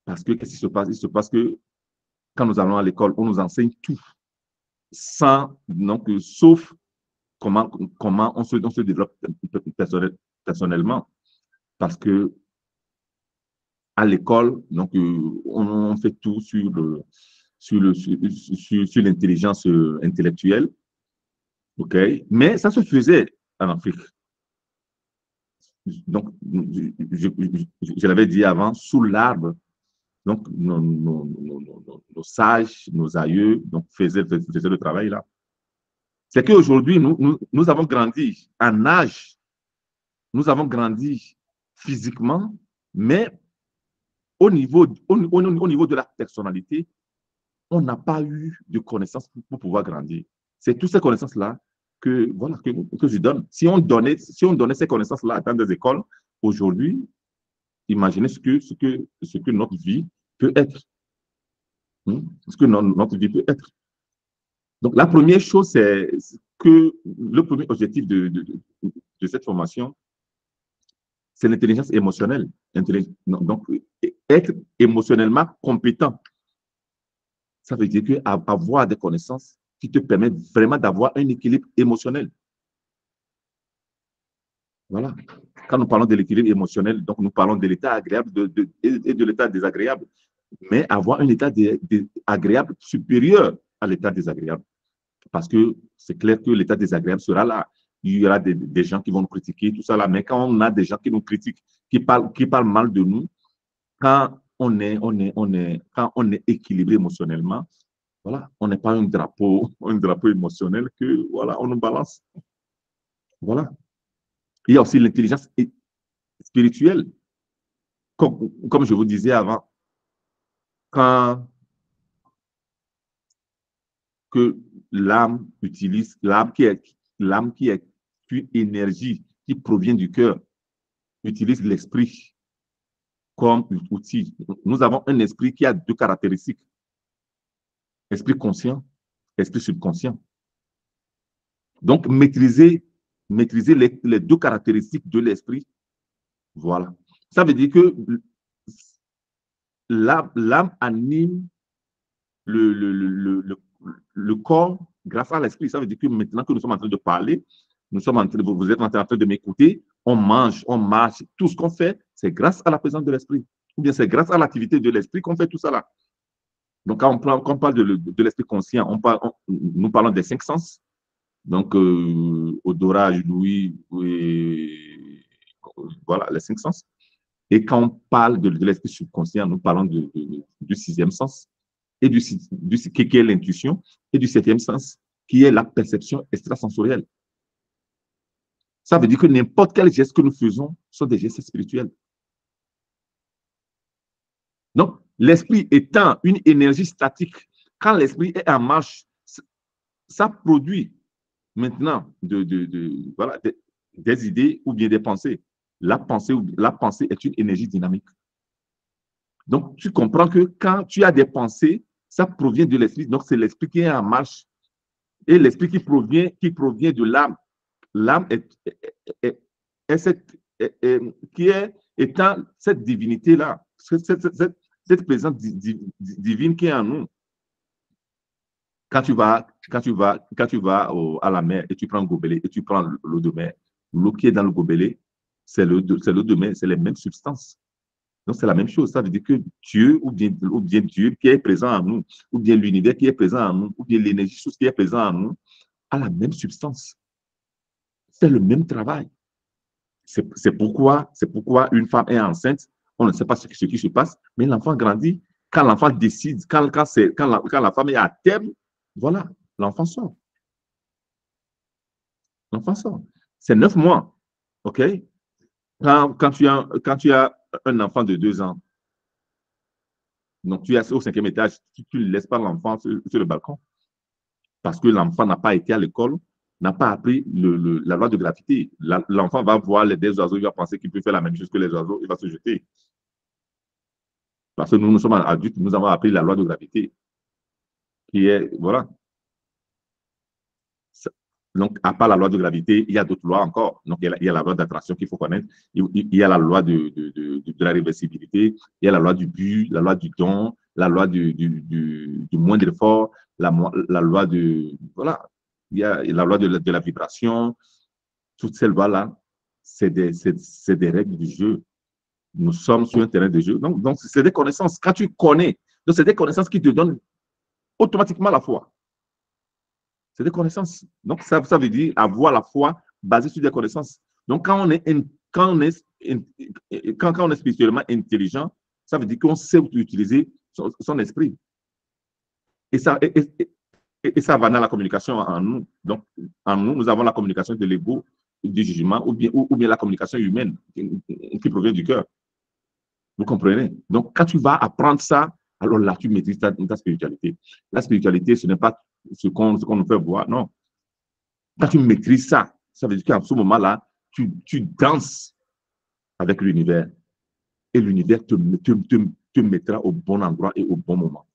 A: Parce que qu'est-ce qui se passe? Il se passe que quand nous allons à l'école, on nous enseigne tout, sauf comment on se développe personnellement. Parce que à l'école, donc on fait tout sur l'intelligence intellectuelle, ok. Mais ça se faisait en Afrique. Donc, je l'avais dit avant, sous l'arbre. Donc, nos sages, nos aïeux, donc faisaient le travail là. C'est qu'aujourd'hui, nous avons grandi en âge, nous avons grandi physiquement, mais au niveau de la personnalité, on n'a pas eu de connaissances pour pouvoir grandir. C'est toutes ces connaissances-là que je donne. Si on donnait ces connaissances-là dans des écoles, aujourd'hui, imaginez ce que notre vie peut être. Ce que notre vie peut être. Donc, la première chose, c'est que le premier objectif de cette formation, c'est l'intelligence émotionnelle. Donc, être émotionnellement compétent. Ça veut dire avoir des connaissances qui te permettent vraiment d'avoir un équilibre émotionnel. Voilà. Quand nous parlons de l'équilibre émotionnel, donc nous parlons de l'état agréable et de l'état désagréable. Mais avoir un état agréable supérieur à l'état désagréable. Parce que c'est clair que l'état désagréable sera là. Il y aura des gens qui vont nous critiquer, tout ça là. Mais quand on a des gens qui nous critiquent, qui parlent mal de nous, quand on est équilibré émotionnellement, voilà, on n'est pas un drapeau émotionnel que, voilà, on nous balance. Voilà. Il y a aussi l'intelligence spirituelle. Comme je vous disais avant, quand que l'âme utilise, l'âme qui est une énergie qui provient du cœur, utilise l'esprit comme outil. Nous avons un esprit qui a deux caractéristiques. Esprit conscient, esprit subconscient. Donc, maîtriser les deux caractéristiques de l'esprit, voilà. Ça veut dire que l'âme anime le corps grâce à l'esprit. Ça veut dire que maintenant que nous sommes en train de parler, vous êtes en train de m'écouter, on mange, on marche, tout ce qu'on fait, c'est grâce à la présence de l'esprit. Ou bien c'est grâce à l'activité de l'esprit qu'on fait tout ça là. Donc, quand on parle de l'esprit conscient, nous parlons des 5 sens. Donc, odorat, ouïe, voilà, les 5 sens. Et quand on parle de l'esprit subconscient, nous parlons du 6e sens, et qui est l'intuition, et du 7e sens, qui est la perception extrasensorielle. Ça veut dire que n'importe quel geste que nous faisons sont des gestes spirituels. Donc, l'esprit étant une énergie statique, quand l'esprit est en marche, ça produit maintenant voilà, des idées ou bien des pensées. La pensée est une énergie dynamique. Donc, tu comprends que quand tu as des pensées, ça provient de l'esprit. Donc, c'est l'esprit qui est en marche. Et l'esprit qui provient de l'âme. L'âme qui est étant cette divinité-là, cette présence divine qui est en nous. Quand tu vas à la mer et tu prends un gobelet et tu prends l'eau de mer, l'eau qui est dans le gobelet, c'est l'eau de mer, c'est les mêmes substances. Donc, c'est la même chose. Ça veut dire que Dieu, ou bien Dieu qui est présent en nous, ou bien l'univers qui est présent en nous, ou bien l'énergie qui est présent en nous, a la même substance. C'est le même travail. C'est pourquoi une femme est enceinte, on ne sait pas ce qui se passe, mais l'enfant grandit. Quand l'enfant décide, quand la femme est à terme, voilà, l'enfant sort. L'enfant sort. C'est 9 mois. OK? Quand tu as un enfant de 2 ans, donc tu es au 5e étage, tu ne laisses pas l'enfant sur le balcon parce que l'enfant n'a pas été à l'école, n'a pas appris la loi de gravité. L'enfant va voir des oiseaux, il va penser qu'il peut faire la même chose que les oiseaux, il va se jeter. Parce que nous sommes adultes, nous avons appris la loi de gravité, qui est, voilà. Donc, à part la loi de gravité, il y a d'autres lois encore. Donc, il y a la loi d'attraction qu'il faut connaître. Il y a la loi de la réversibilité. Il y a la loi du but, la loi du don, la loi du moindre effort, la loi de... Voilà. Il y a la loi de la vibration. Toutes ces lois-là, c'est des règles du jeu. Nous sommes sur un terrain de jeu. Donc c'est des connaissances. Quand tu connais, donc c'est des connaissances qui te donnent automatiquement la foi. C'est des connaissances. Donc, ça veut dire avoir la foi basée sur des connaissances. Donc, quand on est spirituellement intelligent, ça veut dire qu'on sait utiliser son esprit. Et ça va dans la communication en nous. Donc, en nous, nous avons la communication de l'ego, du jugement, ou bien la communication humaine qui provient du cœur. Vous comprenez? Donc, quand tu vas apprendre ça, alors là, tu maîtrises ta spiritualité. La spiritualité, ce n'est pas ce qu'on nous fait voir, non. Quand tu maîtrises ça, ça veut dire qu'à ce moment-là, tu danses avec l'univers. Et l'univers te mettra au bon endroit et au bon moment.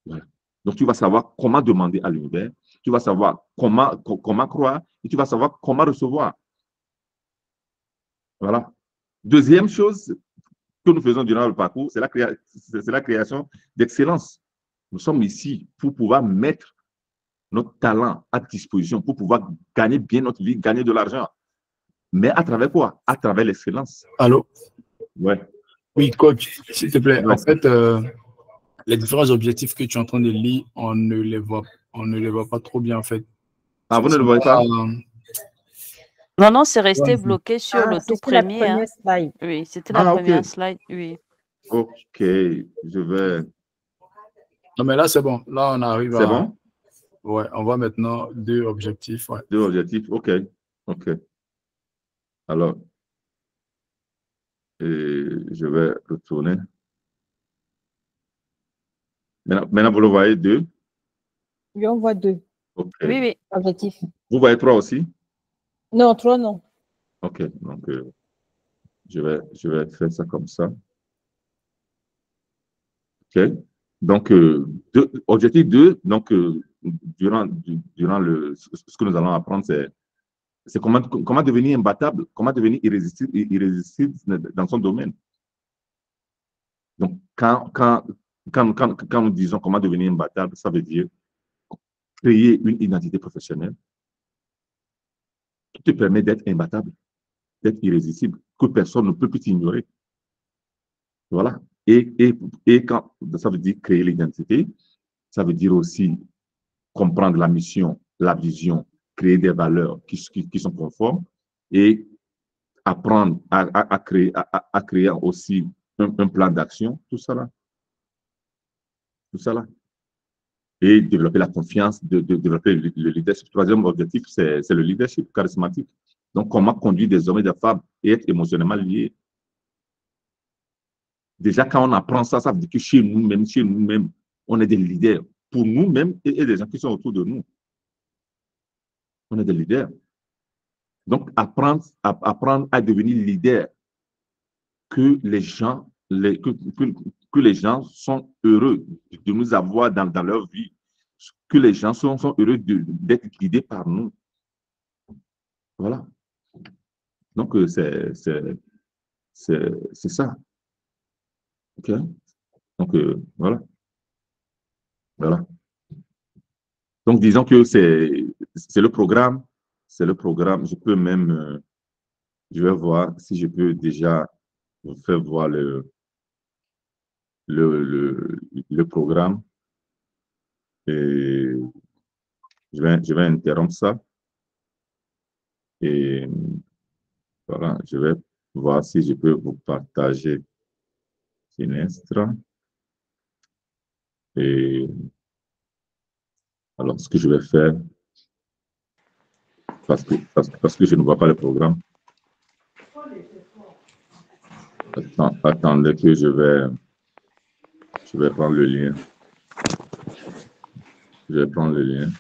A: Voilà. Donc, tu vas savoir comment demander à l'univers, tu vas savoir comment croire et tu vas savoir comment recevoir. Voilà. Deuxième chose que nous faisons durant le parcours, c'est la création d'excellence. Nous sommes ici pour pouvoir mettre notre talent à disposition, pour pouvoir gagner bien notre vie, gagner de l'argent. Mais à travers quoi? À travers l'excellence.
D: Allô?
A: Ouais.
D: Oui, coach, s'il te plaît.
A: Ouais.
D: En fait, les différents objectifs que tu es en train de lire, on ne les voit pas trop bien, en fait.
A: Ah, vous ne le voyez pas?
E: Non, c'est resté bloqué sur le tout premier.
B: La première slide.
E: Oui, c'était la première slide. Oui.
A: Ok, je vais...
D: Non, mais là, c'est bon. Là, on arrive à...
A: C'est bon?
D: Ouais, on voit maintenant 2 objectifs. Ouais.
A: 2 objectifs, ok. Alors, je vais retourner. Maintenant, vous le voyez 2?
B: Oui, on voit 2.
A: Ok.
E: Oui.
B: Objectifs.
A: Vous voyez 3 aussi?
B: Non, 3, non.
A: Ok, donc je vais faire ça comme ça. Ok. Donc, objectif 2, donc, durant ce que nous allons apprendre, c'est comment devenir imbattable, comment devenir irrésistible dans son domaine. Donc, quand nous disons comment devenir imbattable, ça veut dire créer une identité professionnelle qui te permet d'être imbattable, d'être irrésistible, que personne ne peut plus t'ignorer. Voilà. Et quand ça veut dire créer l'identité, ça veut dire aussi comprendre la mission, la vision, créer des valeurs qui sont conformes et apprendre à créer aussi un plan d'action, tout ça là. et développer la confiance, de développer le leadership. Troisième objectif, c'est le leadership charismatique. Donc, comment conduire des hommes et des femmes et être émotionnellement liés. Déjà, quand on apprend ça, ça veut dire que chez nous-mêmes, on est des leaders pour nous-mêmes et des gens qui sont autour de nous. On est des leaders. Donc, apprendre à devenir leader, que les gens sont heureux de nous avoir dans leur vie, que les gens sont heureux d'être guidés par nous. Voilà. Donc, c'est ça. OK? Donc, voilà. Voilà. Donc, disons que c'est le programme. C'est le programme. Je peux même, je vais voir si je peux déjà vous faire voir le programme. Et je vais interrompre ça. Et voilà, je vais voir si je peux vous partager Finestra. Et alors, ce que je vais faire, parce que je ne vois pas le programme. Attendez que je vais prendre le lien. Je vais prendre le lien.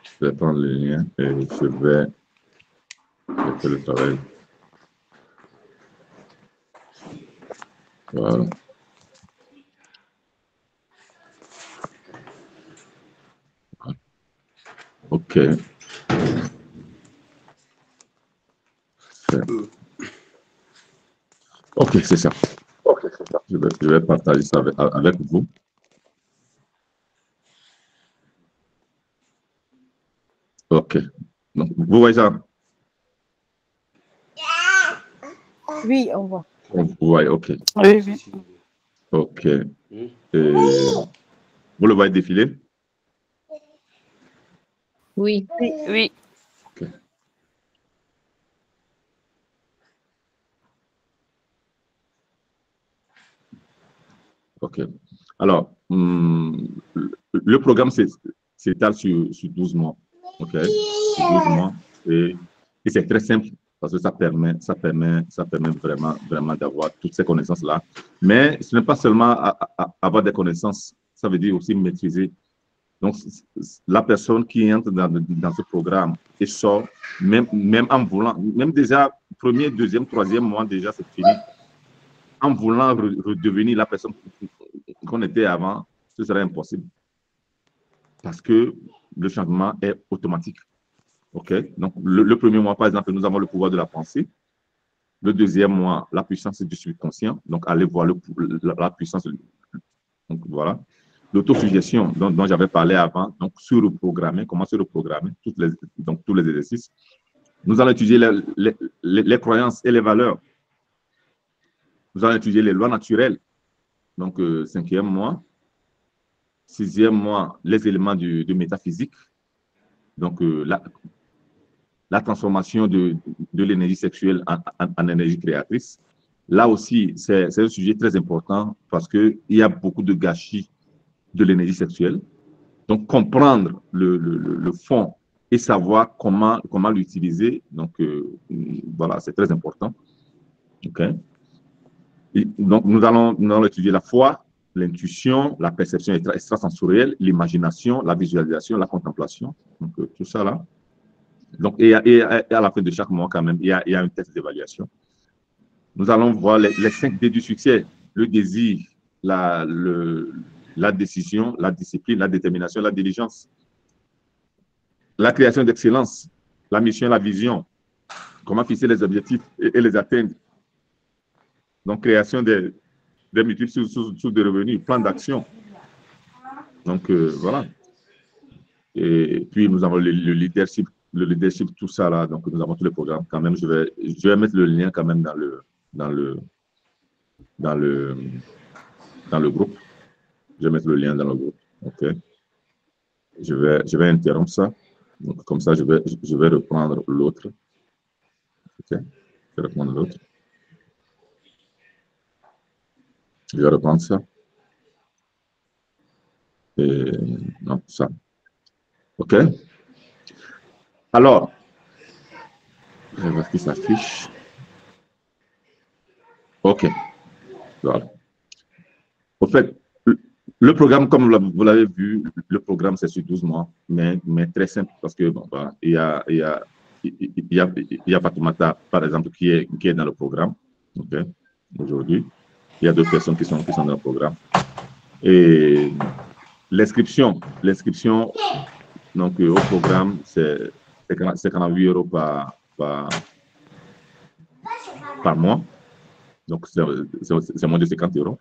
A: Je vais prendre le lien et je vais faire le travail. Voilà. OK. OK, c'est ça. Je vais partager ça avec vous. OK. Donc, vous voyez ça?
B: Oui, on voit.
A: Vous voyez, OK.
E: Oui, oui.
A: OK. Et vous le voyez défiler?
E: Oui. Oui.
A: OK. OK. Alors, le programme s'étale sur 12 mois. OK? Sur 12 mois. Et c'est très simple parce que ça permet vraiment d'avoir toutes ces connaissances-là. Mais ce n'est pas seulement avoir des connaissances, ça veut dire aussi maîtriser. Donc, la personne qui entre dans ce programme et sort, même en voulant, même déjà, premier, deuxième, troisième mois, déjà, c'est fini. En voulant redevenir la personne qu'on était avant, ce serait impossible. Parce que le changement est automatique. OK? Donc, le premier mois, par exemple, nous avons le pouvoir de la pensée. Le deuxième mois, la puissance du subconscient. Donc, allez voir la puissance. Donc, voilà. L'autosuggestion dont j'avais parlé avant. Donc, se reprogrammer. Comment se reprogrammer? Donc, tous les exercices. Nous allons étudier les croyances et les valeurs. Nous allons étudier les lois naturelles. Donc, cinquième mois. Sixième mois, les éléments de métaphysique. Donc, la transformation de l'énergie sexuelle en énergie créatrice. Là aussi, c'est un sujet très important parce qu'il y a beaucoup de gâchis de l'énergie sexuelle. Donc, comprendre le fond et savoir comment l'utiliser. Donc, voilà, c'est très important. OK? Et donc, nous allons étudier la foi, l'intuition, la perception extrasensorielle, l'imagination, la visualisation, la contemplation. Donc, tout ça là. Donc, et à la fin de chaque mois, quand même, il y a un test d'évaluation. Nous allons voir les 5 D du succès, le désir, la décision, la discipline, la détermination, la diligence, la création d'excellence, la mission, la vision, comment fixer les objectifs et les atteindre. Donc, création des multiples sources de revenus, plan d'action. Donc, voilà. Et puis, nous avons le leadership, tout ça là. Donc, nous avons tous les programmes. Quand même, je vais mettre le lien quand même dans le groupe. Je vais mettre le lien dans le groupe. OK. Je vais interrompre ça. Donc, comme ça, je vais reprendre l'autre. OK. Je vais reprendre l'autre. Je vais reprendre ça. Et non, ça. OK. Alors, je vais voir ce qui s'affiche. OK. Voilà. Au fait, le programme, comme vous l'avez vu, le programme, c'est sur 12 mois, mais très simple parce que, bon, voilà, il y a Fatoumata, par exemple, qui est dans le programme, okay, aujourd'hui. Il y a d'autres personnes qui sont dans le programme. Et l'inscription, donc, au programme, c'est 48 € par mois. Donc, c'est moins de 50 €.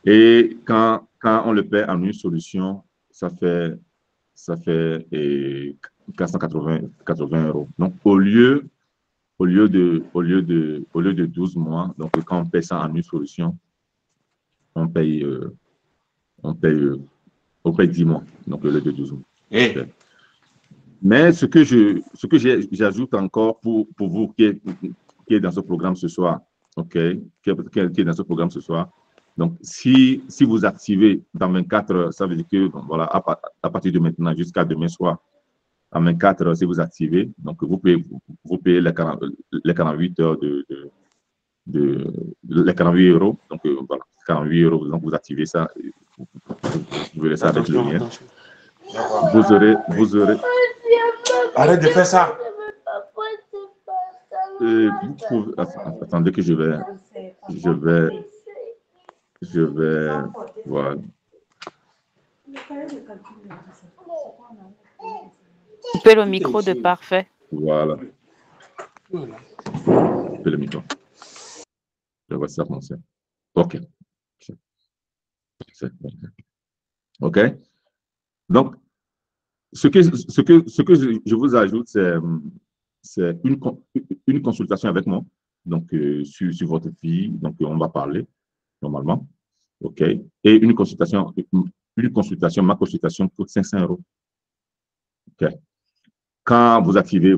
A: Et quand on le paie en une solution, ça fait 480 €. Donc, au lieu de 12 mois, donc quand on paie ça en une solution, on paye 10 mois, donc au lieu de 12 mois.
F: Hey.
A: Mais ce que j'ajoute encore pour vous qui est dans ce programme ce soir, OK, qui est dans ce programme ce soir, donc si vous activez dans 24 heures, ça veut dire que, bon, voilà, à partir de maintenant jusqu'à demain soir, en 24 heures, si vous activez, donc vous payez les 48 heures les 48 €, donc voilà, 48 €, donc vous activez ça, vous verrez ça avec le lien. Vous aurez.
F: Arrête de faire ça.
A: Attendez que je vais. Voilà.
E: Coupez le micro de Parfait.
A: Voilà. Coupez le micro. Je vois ça fonctionne. OK. OK. Donc, ce que je vous ajoute, c'est une consultation avec moi, donc sur votre fille, donc on va parler normalement, OK, et ma consultation coûte 500 €. OK. Quand vous activez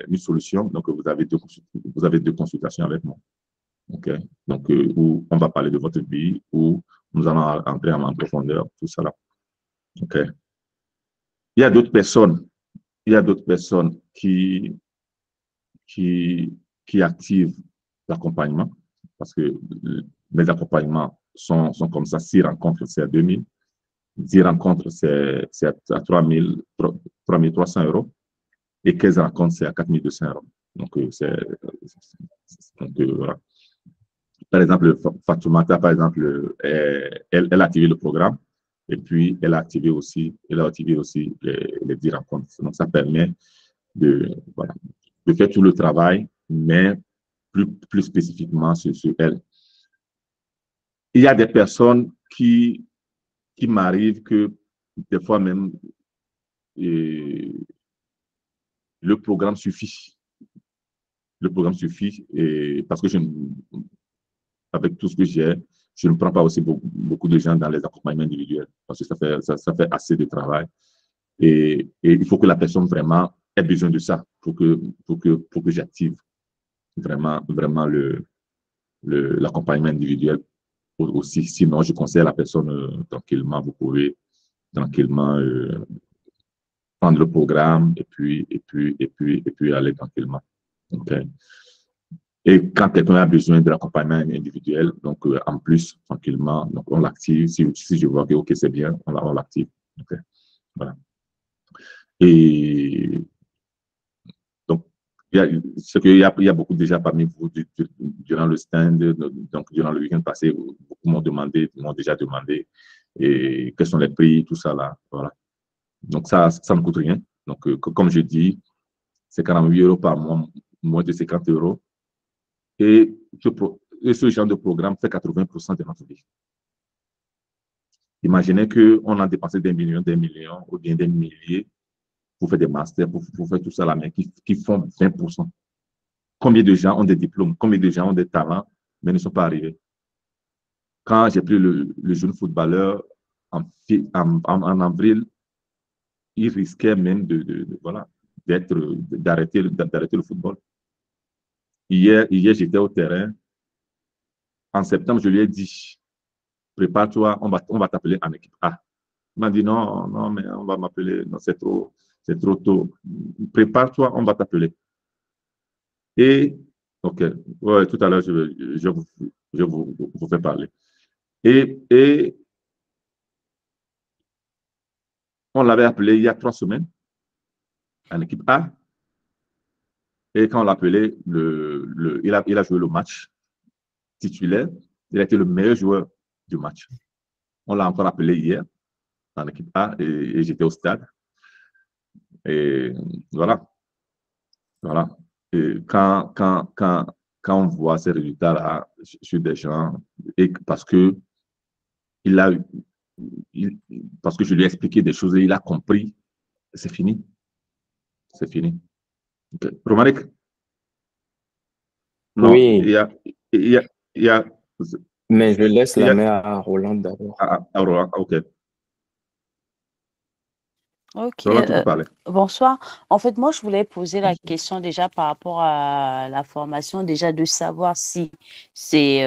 A: une solution, donc vous avez deux consultations avec moi, OK, donc où on va parler de votre vie, où nous allons entrer en profondeur, tout ça là, OK. Il y a d'autres personnes qui activent l'accompagnement, parce que mes accompagnements sont comme ça. 6 rencontres, c'est à 2000. 10 rencontres, c'est à 3300 €. Et 15 rencontres, c'est à 4200 €. Donc, voilà. Par exemple, Fatoumata, par exemple, elle a activé le programme. Et puis, elle a activé aussi les 10 rencontres. Donc, ça permet de faire tout le travail, mais plus spécifiquement sur elle. Il y a des personnes qui m'arrivent que des fois même, le programme suffit. Le programme suffit parce que avec tout ce que j'ai, je ne prends pas aussi beaucoup de gens dans les accompagnements individuels parce que ça fait assez de travail. Et il faut que la personne vraiment ait besoin de ça pour que j'active vraiment l'accompagnement individuel aussi. Sinon, je conseille à la personne tranquillement, vous pouvez tranquillement prendre le programme et puis aller tranquillement. Okay. Et quand quelqu'un a besoin de l'accompagnement individuel, donc en plus, tranquillement, donc on l'active. Si je vois que OK, c'est bien, on l'active. Okay. Voilà. Et donc, il y a beaucoup déjà parmi vous durant le stand, donc durant le week-end passé, beaucoup m'ont déjà demandé et quels sont les prix, tout ça là. Voilà. Donc, ça ne coûte rien. Donc, comme je dis, c'est 48 € par mois, moins de 50 €. Et ce genre de programme fait 80% de notre vie. Imaginez qu'on a dépensé des millions, ou bien des milliers pour faire des masters, pour faire tout ça là, mais qui font 20%. Combien de gens ont des diplômes, combien de gens ont des talents, mais ne sont pas arrivés. Quand j'ai pris le jeune footballeur en avril, il risquait même d'arrêter le football. Hier j'étais au terrain en septembre, je lui ai dit, prépare-toi, on va t'appeler en équipe A. Il m'a dit, non, non, mais on va m'appeler, non, c'est trop tôt. Prépare-toi, on va t'appeler. Et, OK, ouais, tout à l'heure, je vous fais parler. Et on l'avait appelé il y a 3 semaines en équipe A. Et quand on l'a appelé, il a joué le match titulaire. Il a été le meilleur joueur du match. On l'a encore appelé hier en équipe A et j'étais au stade. Et voilà. Voilà. Et quand on voit ces résultats-là sur des gens, et parce que parce que je lui ai expliqué des choses et il a compris, c'est fini. C'est fini. Okay. Romaric? Non,
G: Oui,
A: il y a,
G: mais je laisse
A: il y
G: la
A: a,
G: main à Roland d'abord.
A: Aurora, OK.
E: Ok,
A: Aurora, tu peux parler.
E: bonsoir. En fait, moi, je voulais poser la question déjà par rapport à la formation, déjà de savoir si c'est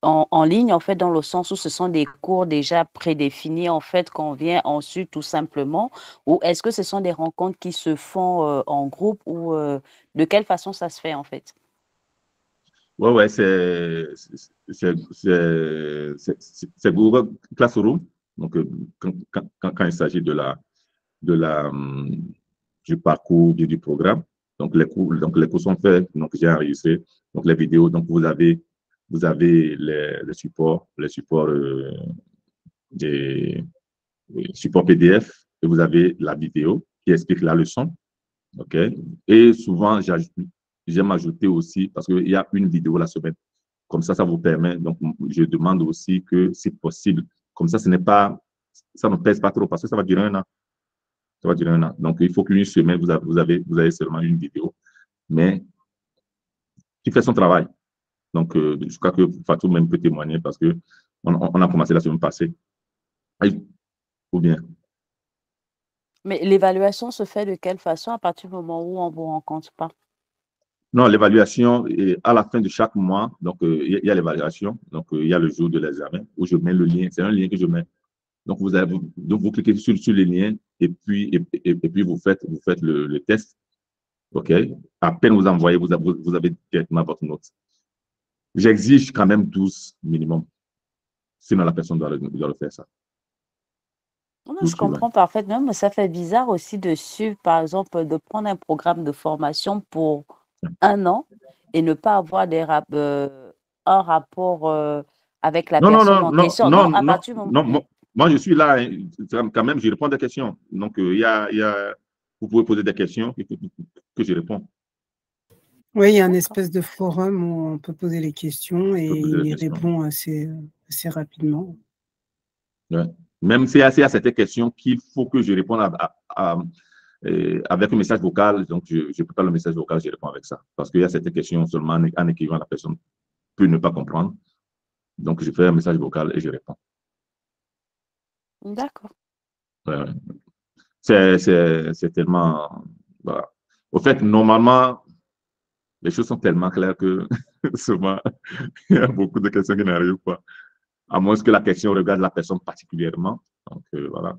E: en ligne, en fait, dans le sens où ce sont des cours déjà prédéfinis, en fait, qu'on vient ensuite tout simplement, ou est-ce que ce sont des rencontres qui se font en groupe, ou de quelle façon ça se fait, en fait?
A: Ouais, c'est Google Classroom. Donc, quand il s'agit de du parcours du programme, donc les cours sont faits, donc j'ai enregistré, donc les vidéos, donc vous avez les supports, des supports PDF, et vous avez la vidéo qui explique la leçon, ok? Et souvent, j'aime ajouter aussi, parce qu'il y a une vidéo la semaine, comme ça vous permet, donc je demande aussi que c'est possible, comme ça, ça ne pèse pas trop, parce que ça va durer un an. Ça va durer un an. Donc, il faut qu'une semaine, vous avez seulement une vidéo, mais qui fait son travail. Donc, je crois que Fatou même peut témoigner parce que on a commencé la semaine passée. Ou bien.
E: Mais l'évaluation se fait de quelle façon à partir du moment où on ne vous rencontre pas?
A: Non, l'évaluation, à la fin de chaque mois, donc il y a l'évaluation, donc il y a le jour de l'examen où je mets le lien. C'est un lien que je mets. Donc, vous cliquez sur les liens et puis vous faites le test. OK? À peine vous envoyez, vous avez directement votre note. J'exige quand même 12 minimum. Sinon, la personne doit le faire, ça.
E: Non, je comprends parfaitement, mais ça fait bizarre aussi de suivre, par exemple, de prendre un programme de formation pour un an et ne pas avoir un rapport avec la personne en question. Non, à partir du moment...
A: Non, moi, je suis là, hein, quand même, je réponds à des questions. Donc, vous pouvez poser des questions que je réponds.
C: Oui, il y a un espèce de forum où on peut poser les questions et il répond assez rapidement.
A: Ouais. Même s'il y a certaines questions qu'il faut que je réponde avec un message vocal, donc je prépare le message vocal, je réponds avec ça. Parce qu'il y a certaines questions seulement en écrivant, la personne peut ne pas comprendre. Donc, je fais un message vocal et je réponds.
E: D'accord.
A: Ouais. C'est tellement... Voilà. Au fait, normalement, les choses sont tellement claires que souvent, il y a beaucoup de questions qui n'arrivent pas. À moins que la question regarde la personne particulièrement. Donc, voilà.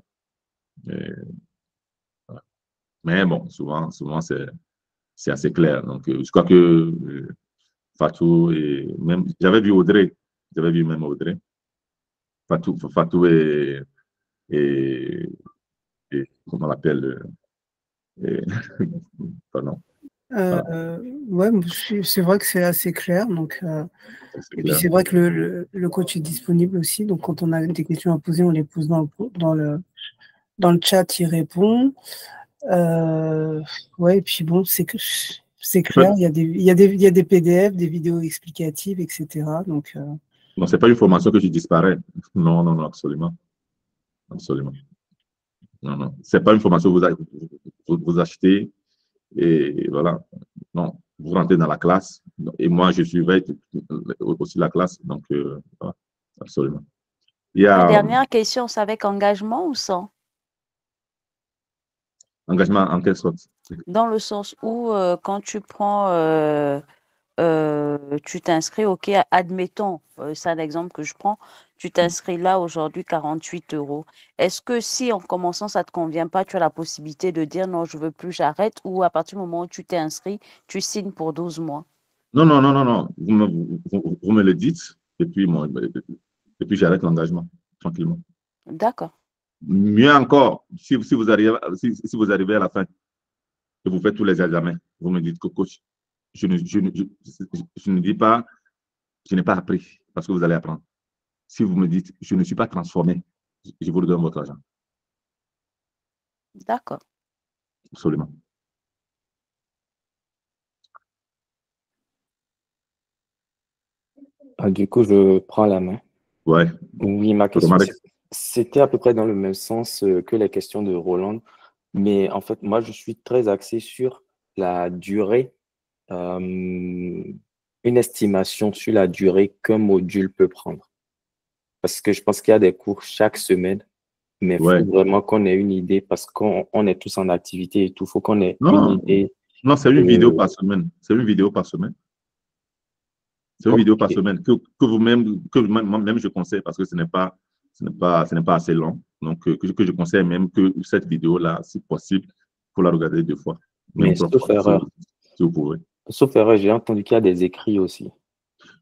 A: Voilà. Mais bon, souvent c'est assez clair. Donc, je crois que Fatou et même... J'avais vu Audrey. J'avais vu même Audrey. Fatou et comment on l'appelle pardon. Voilà.
C: Ouais, c'est vrai que c'est assez clair. Donc, et puis c'est vrai que le coach est disponible aussi. Donc, quand on a des questions à poser, on les pose dans le chat, il répond. Ouais, et puis bon, c'est clair. Il y a des PDF, des vidéos explicatives, etc. Donc,
A: non, c'est pas une formation que je disparais. Non, non, non, absolument. Absolument. Non, non. C'est pas une formation que vous achetez et voilà. Non, vous rentrez dans la classe et moi, je surveille aussi la classe. Donc, voilà, absolument.
E: La dernière question, c'est avec engagement ou sans?
A: Engagement en quelle sorte?
E: Dans le sens où, quand tu prends tu t'inscris, ok, admettons, c'est un exemple que je prends, tu t'inscris là aujourd'hui 48 euros. Est-ce que si en commençant ça ne te convient pas, tu as la possibilité de dire non, je veux plus, j'arrête, ou à partir du moment où tu t'es inscrit, tu signes pour 12 mois?
A: Non, non, non, non, non. Vous me le dites et puis, et puis j'arrête l'engagement tranquillement.
E: D'accord.
A: Mieux encore, si vous arrivez à la fin et vous faites tous les examens, vous me dites que coach, je ne dis pas, je n'ai pas appris parce que vous allez apprendre. Si vous me dites, je ne suis pas transformé, je vous redonne votre argent.
E: D'accord.
A: Absolument.
G: Du coup, je prends la main.
A: Ouais.
G: Oui, ma question, c'était à peu près dans le même sens que les questions de Roland. Mais en fait, moi, je suis très axé sur la durée, une estimation sur la durée qu'un module peut prendre. Parce que je pense qu'il y a des cours chaque semaine, mais il faut vraiment qu'on ait une idée parce qu'on est tous en activité et tout. Il faut qu'on ait une idée.
A: Non, c'est une vidéo par semaine. C'est une vidéo par semaine. C'est une vidéo par semaine que moi-même je conseille parce que ce n'est pas assez long. Donc, que je conseille même que cette vidéo-là, si possible, il faut la regarder 2 fois.
G: Mais sauf erreur.
A: Si vous pouvez.
G: Sauf erreur, j'ai entendu qu'il y a des écrits aussi.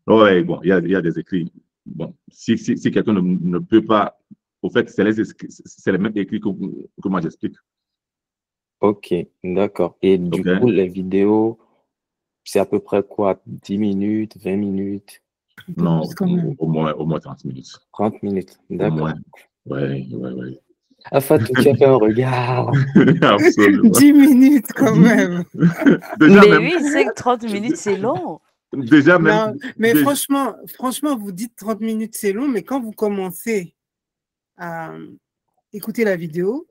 A: Oui, bon, il y a des écrits. Bon, si quelqu'un ne peut pas, au fait, c'est les mêmes écrits que moi j'explique.
G: Ok, d'accord. Et du coup, les vidéos, c'est à peu près quoi? 10 minutes, 20 minutes?
A: Non, au moins 30 minutes.
G: 30 minutes, d'accord.
A: Oui.
G: Fatou, tu as fait un regard.
A: Absolument.
C: 10 minutes quand même.
E: Mais oui, c'est que 30 minutes, c'est long.
A: Déjà même.
C: Non, mais franchement, vous dites 30 minutes, c'est long, mais quand vous commencez à écouter la vidéo,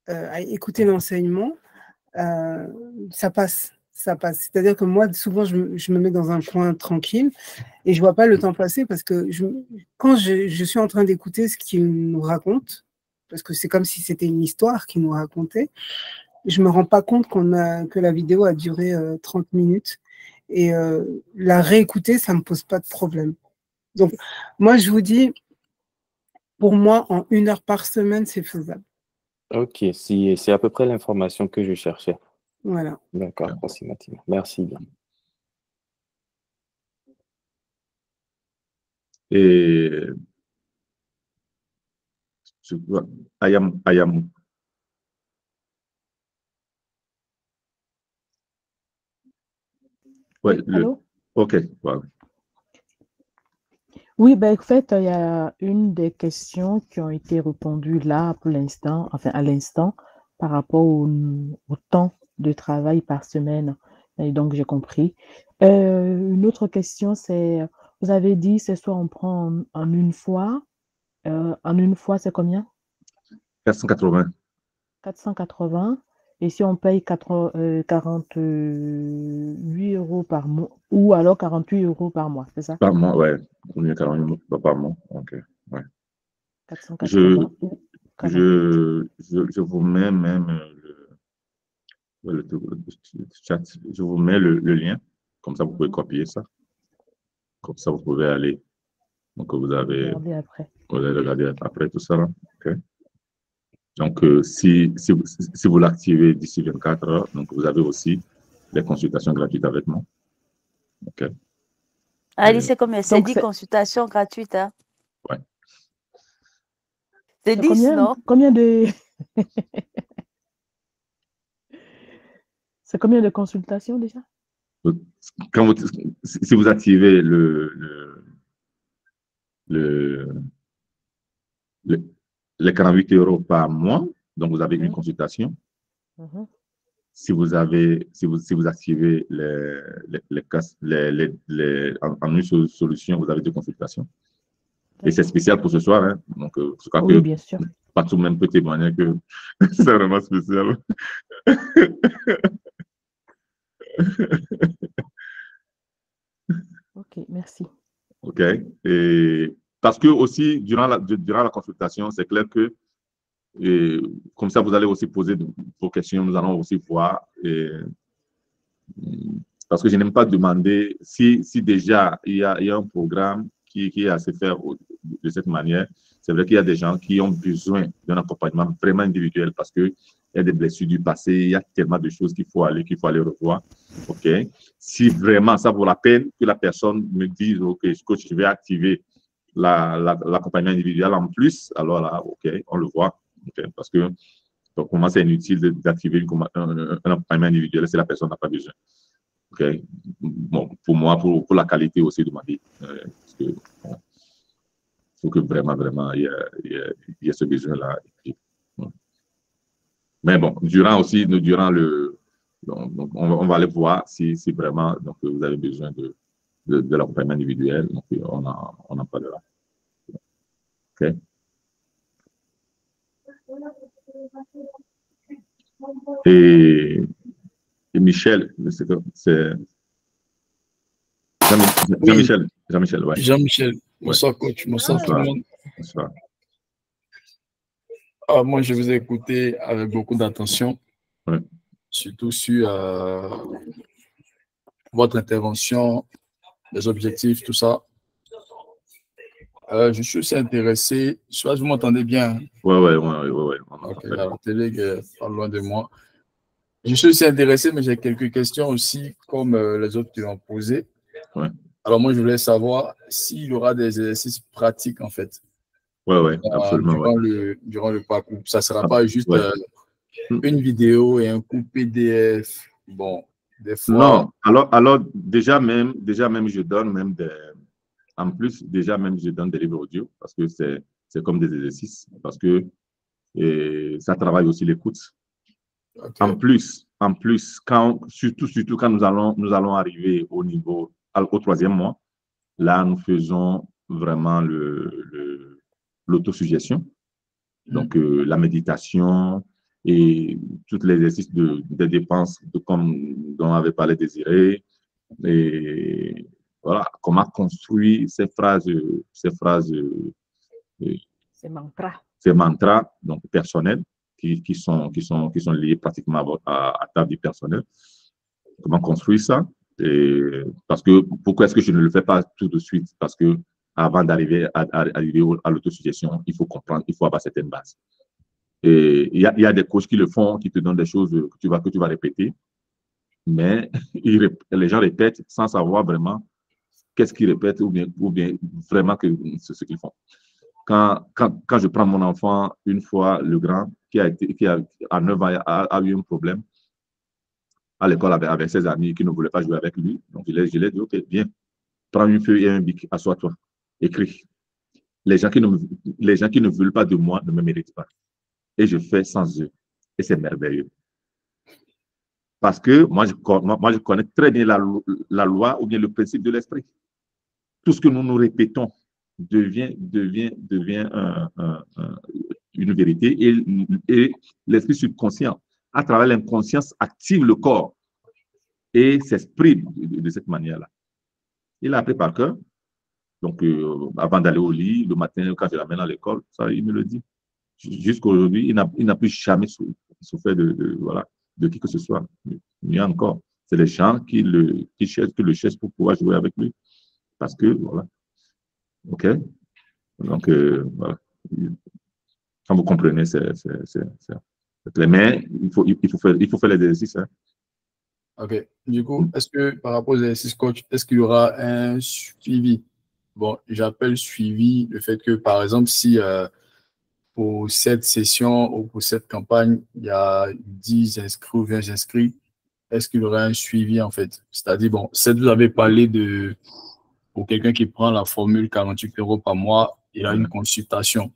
C: à écouter l'enseignement, ça passe. C'est-à-dire que moi, souvent, je me mets dans un coin tranquille et je vois pas le temps passer parce que quand je suis en train d'écouter ce qu'il nous raconte, parce que c'est comme si c'était une histoire qu'il nous racontait, je me rends pas compte que la vidéo a duré 30 minutes et la réécouter, ça me pose pas de problème. Donc, moi, je vous dis, pour moi, en 1 heure par semaine, c'est faisable.
G: Ok, c'est à peu près l'information que je cherchais.
C: Voilà.
G: D'accord, approximativement. Merci bien.
A: Et Ayam. Ouais,
B: oui, allô?
A: Ok, voilà.
B: Oui, ben, en fait, il y a une des questions qui ont été répondues là pour l'instant, enfin à l'instant, par rapport au temps de travail par semaine. Et donc, j'ai compris. Une autre question, c'est, vous avez dit, c'est soit on prend en une fois. En une fois, c'est combien?
A: 480.
B: 480. Et si on paye 48 euros par mois, ou alors 48 euros par mois, c'est ça?
A: Par mois, ouais. 48 par mois. Ok, ouais.
B: 480 ou 48.
A: Je vous mets même le chat. Je vous mets le lien. Comme ça, vous pouvez copier ça. Comme ça, vous pouvez aller. Donc, vous allez regarder après tout ça. Là. Okay. Donc, si vous l'activez d'ici 24 heures, donc vous avez aussi les consultations gratuites avec moi. OK.
E: Allez, c'est combien? C'est 10 consultations gratuites. Hein?
A: Ouais.
E: C'est 10, non?
B: Combien de... C'est combien de consultations déjà?
A: Si vous activez les 48 euros par mois, donc vous avez une consultation. Si vous activez en une solution, vous avez 2 consultations. Et c'est spécial pour ce soir. Hein. Donc, je crois que
B: bien sûr.
A: pas tout le monde peut témoigner que c'est vraiment spécial.
B: Ok, merci.
A: OK. Et parce que aussi, durant la consultation, c'est clair que comme ça, vous allez aussi poser vos questions. Nous allons aussi voir parce que je n'aime pas demander si déjà il y a un programme qui est assez fait de cette manière. C'est vrai qu'il y a des gens qui ont besoin d'un accompagnement vraiment individuel parce qu'il y a des blessures du passé, il y a tellement de choses qu'il faut aller revoir. OK? Si vraiment ça vaut la peine que la personne me dise, OK, coach, je vais activer l'accompagnement individuel en plus, alors là, OK, on le voit. Okay? Parce que donc, pour moi, c'est inutile d'activer un accompagnement individuel si la personne n'a pas besoin. Okay? Bon, pour moi, pour la qualité aussi de ma vie. Parce que, bon, il faut que vraiment, il y a ce besoin-là. Mais bon, durant on va aller voir si vraiment donc, vous avez besoin de l'accompagnement individuel. Donc, on en parlera. OK? Et Michel, c'est Jean-Michel, ouais.
D: Jean-Michel, bonsoir coach, bonsoir tout le monde.
A: Bonsoir.
D: Moi, je vous ai écouté avec beaucoup d'attention, surtout sur votre intervention, les objectifs, tout ça. Je suis aussi intéressé, je sais pas si vous m'entendez bien.
A: Ouais.
D: Ok, la télé pas loin de moi. Je suis aussi intéressé, mais j'ai quelques questions aussi, comme les autres qui l'ont posé.
A: Ouais.
D: Alors moi, je voulais savoir s'il y aura des exercices pratiques, en fait.
A: Ouais, absolument.
D: Durant le parcours. Ça ne sera pas juste une vidéo et un coup PDF. Bon, des fois…
A: Non, alors déjà même, je donne même en plus, déjà même, je donne des livres audio parce que c'est comme des exercices, parce que ça travaille aussi l'écoute. Okay. En plus, surtout quand nous allons arriver au 3e mois, là, nous faisons vraiment l'autosuggestion. Donc, la méditation et tous les exercices des dépenses dont avait parlé Désiré. Et voilà, comment construire ces mantras donc personnels qui sont liés pratiquement à ta vie personnelle. Comment construire ça? Parce que pourquoi est-ce que je ne le fais pas tout de suite? Parce que avant d'arriver à l'autosuggestion, il faut comprendre, il faut avoir certaines bases. Et il y a des coachs qui le font, qui te donnent des choses que tu vas répéter, mais les gens répètent sans savoir vraiment qu'est-ce qu'ils répètent ou bien vraiment que c'est ce qu'ils font. Quand je prends mon enfant, une fois, le grand, qui à 9 ans a eu un problème à l'école avec ses amis qui ne voulaient pas jouer avec lui, donc je lui ai dit, OK, viens, prends une feuille et un bic, assois-toi, écris. Les gens qui ne veulent pas de moi ne me méritent pas. Et je fais sans eux. Et c'est merveilleux. Parce que moi, je connais très bien la loi ou bien le principe de l'esprit. Tout ce que nous nous répétons devient une vérité et l'esprit subconscient, à travers l'inconscience, active le corps et s'exprime de cette manière-là. Il a appris par cœur. Donc, avant d'aller au lit, le matin, quand je l'amène à l'école, ça, il me le dit. Jusqu'aujourd'hui, il n'a plus jamais souffert de qui que ce soit. Il y a encore. C'est les gens qui le cherchent pour pouvoir jouer avec lui. Parce que, voilà. OK? Donc, voilà. Quand vous comprenez, c'est clair. Mais il faut faire les exercices. Hein.
D: OK. Du coup, est-ce que, par rapport aux exercices coach, est-ce qu'il y aura un suivi? Bon, j'appelle suivi le fait que, par exemple, si pour cette session ou pour cette campagne, il y a 10 inscrits ou 20 inscrits, est-ce qu'il y aura un suivi, en fait? C'est-à-dire, bon, vous avez parlé pour quelqu'un qui prend la formule 48 € par mois, il a une consultation.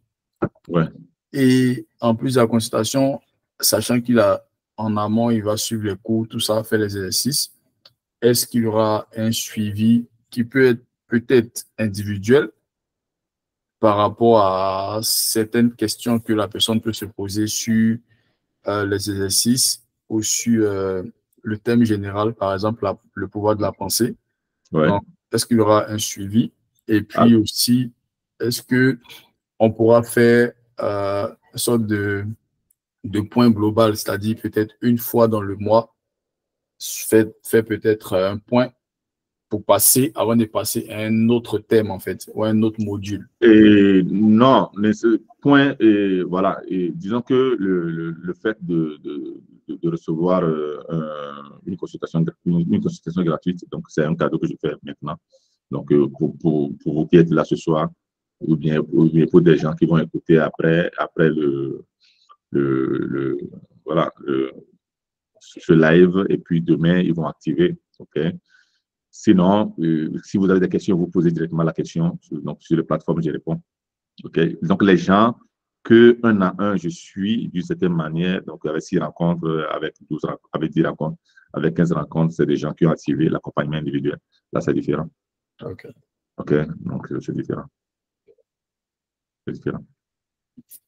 A: Ouais.
D: Et en plus de la consultation, sachant qu'il a en amont, il va suivre les cours, tout ça, faire les exercices, est-ce qu'il y aura un suivi qui peut être peut-être individuel par rapport à certaines questions que la personne peut se poser sur les exercices ou sur le thème général, par exemple, le pouvoir de la pensée.
A: Ouais.
D: Est-ce qu'il y aura un suivi? Et puis aussi, est-ce qu'on pourra faire une sorte de point global, c'est-à-dire peut-être une fois dans le mois, fait peut-être un point pour passer, avant de passer à un autre thème, en fait, ou un autre module?
A: Et non, mais ce point, et voilà, et disons que le fait de recevoir une consultation gratuite, donc c'est un cadeau que je fais maintenant. Donc, pour vous qui êtes là ce soir, ou bien pour des gens qui vont écouter après voilà, ce live, et puis demain, ils vont activer, OK? Sinon, si vous avez des questions, vous posez directement la question. Donc, sur les plateformes, je réponds. OK? Donc, les gens que un à un, je suis d'une certaine manière, donc avec 6 rencontres, avec 12 rencontres, avec 10 rencontres, avec 15 rencontres, c'est des gens qui ont activé l'accompagnement individuel. Là, c'est différent.
D: OK.
A: OK? Donc, c'est différent. C'est différent.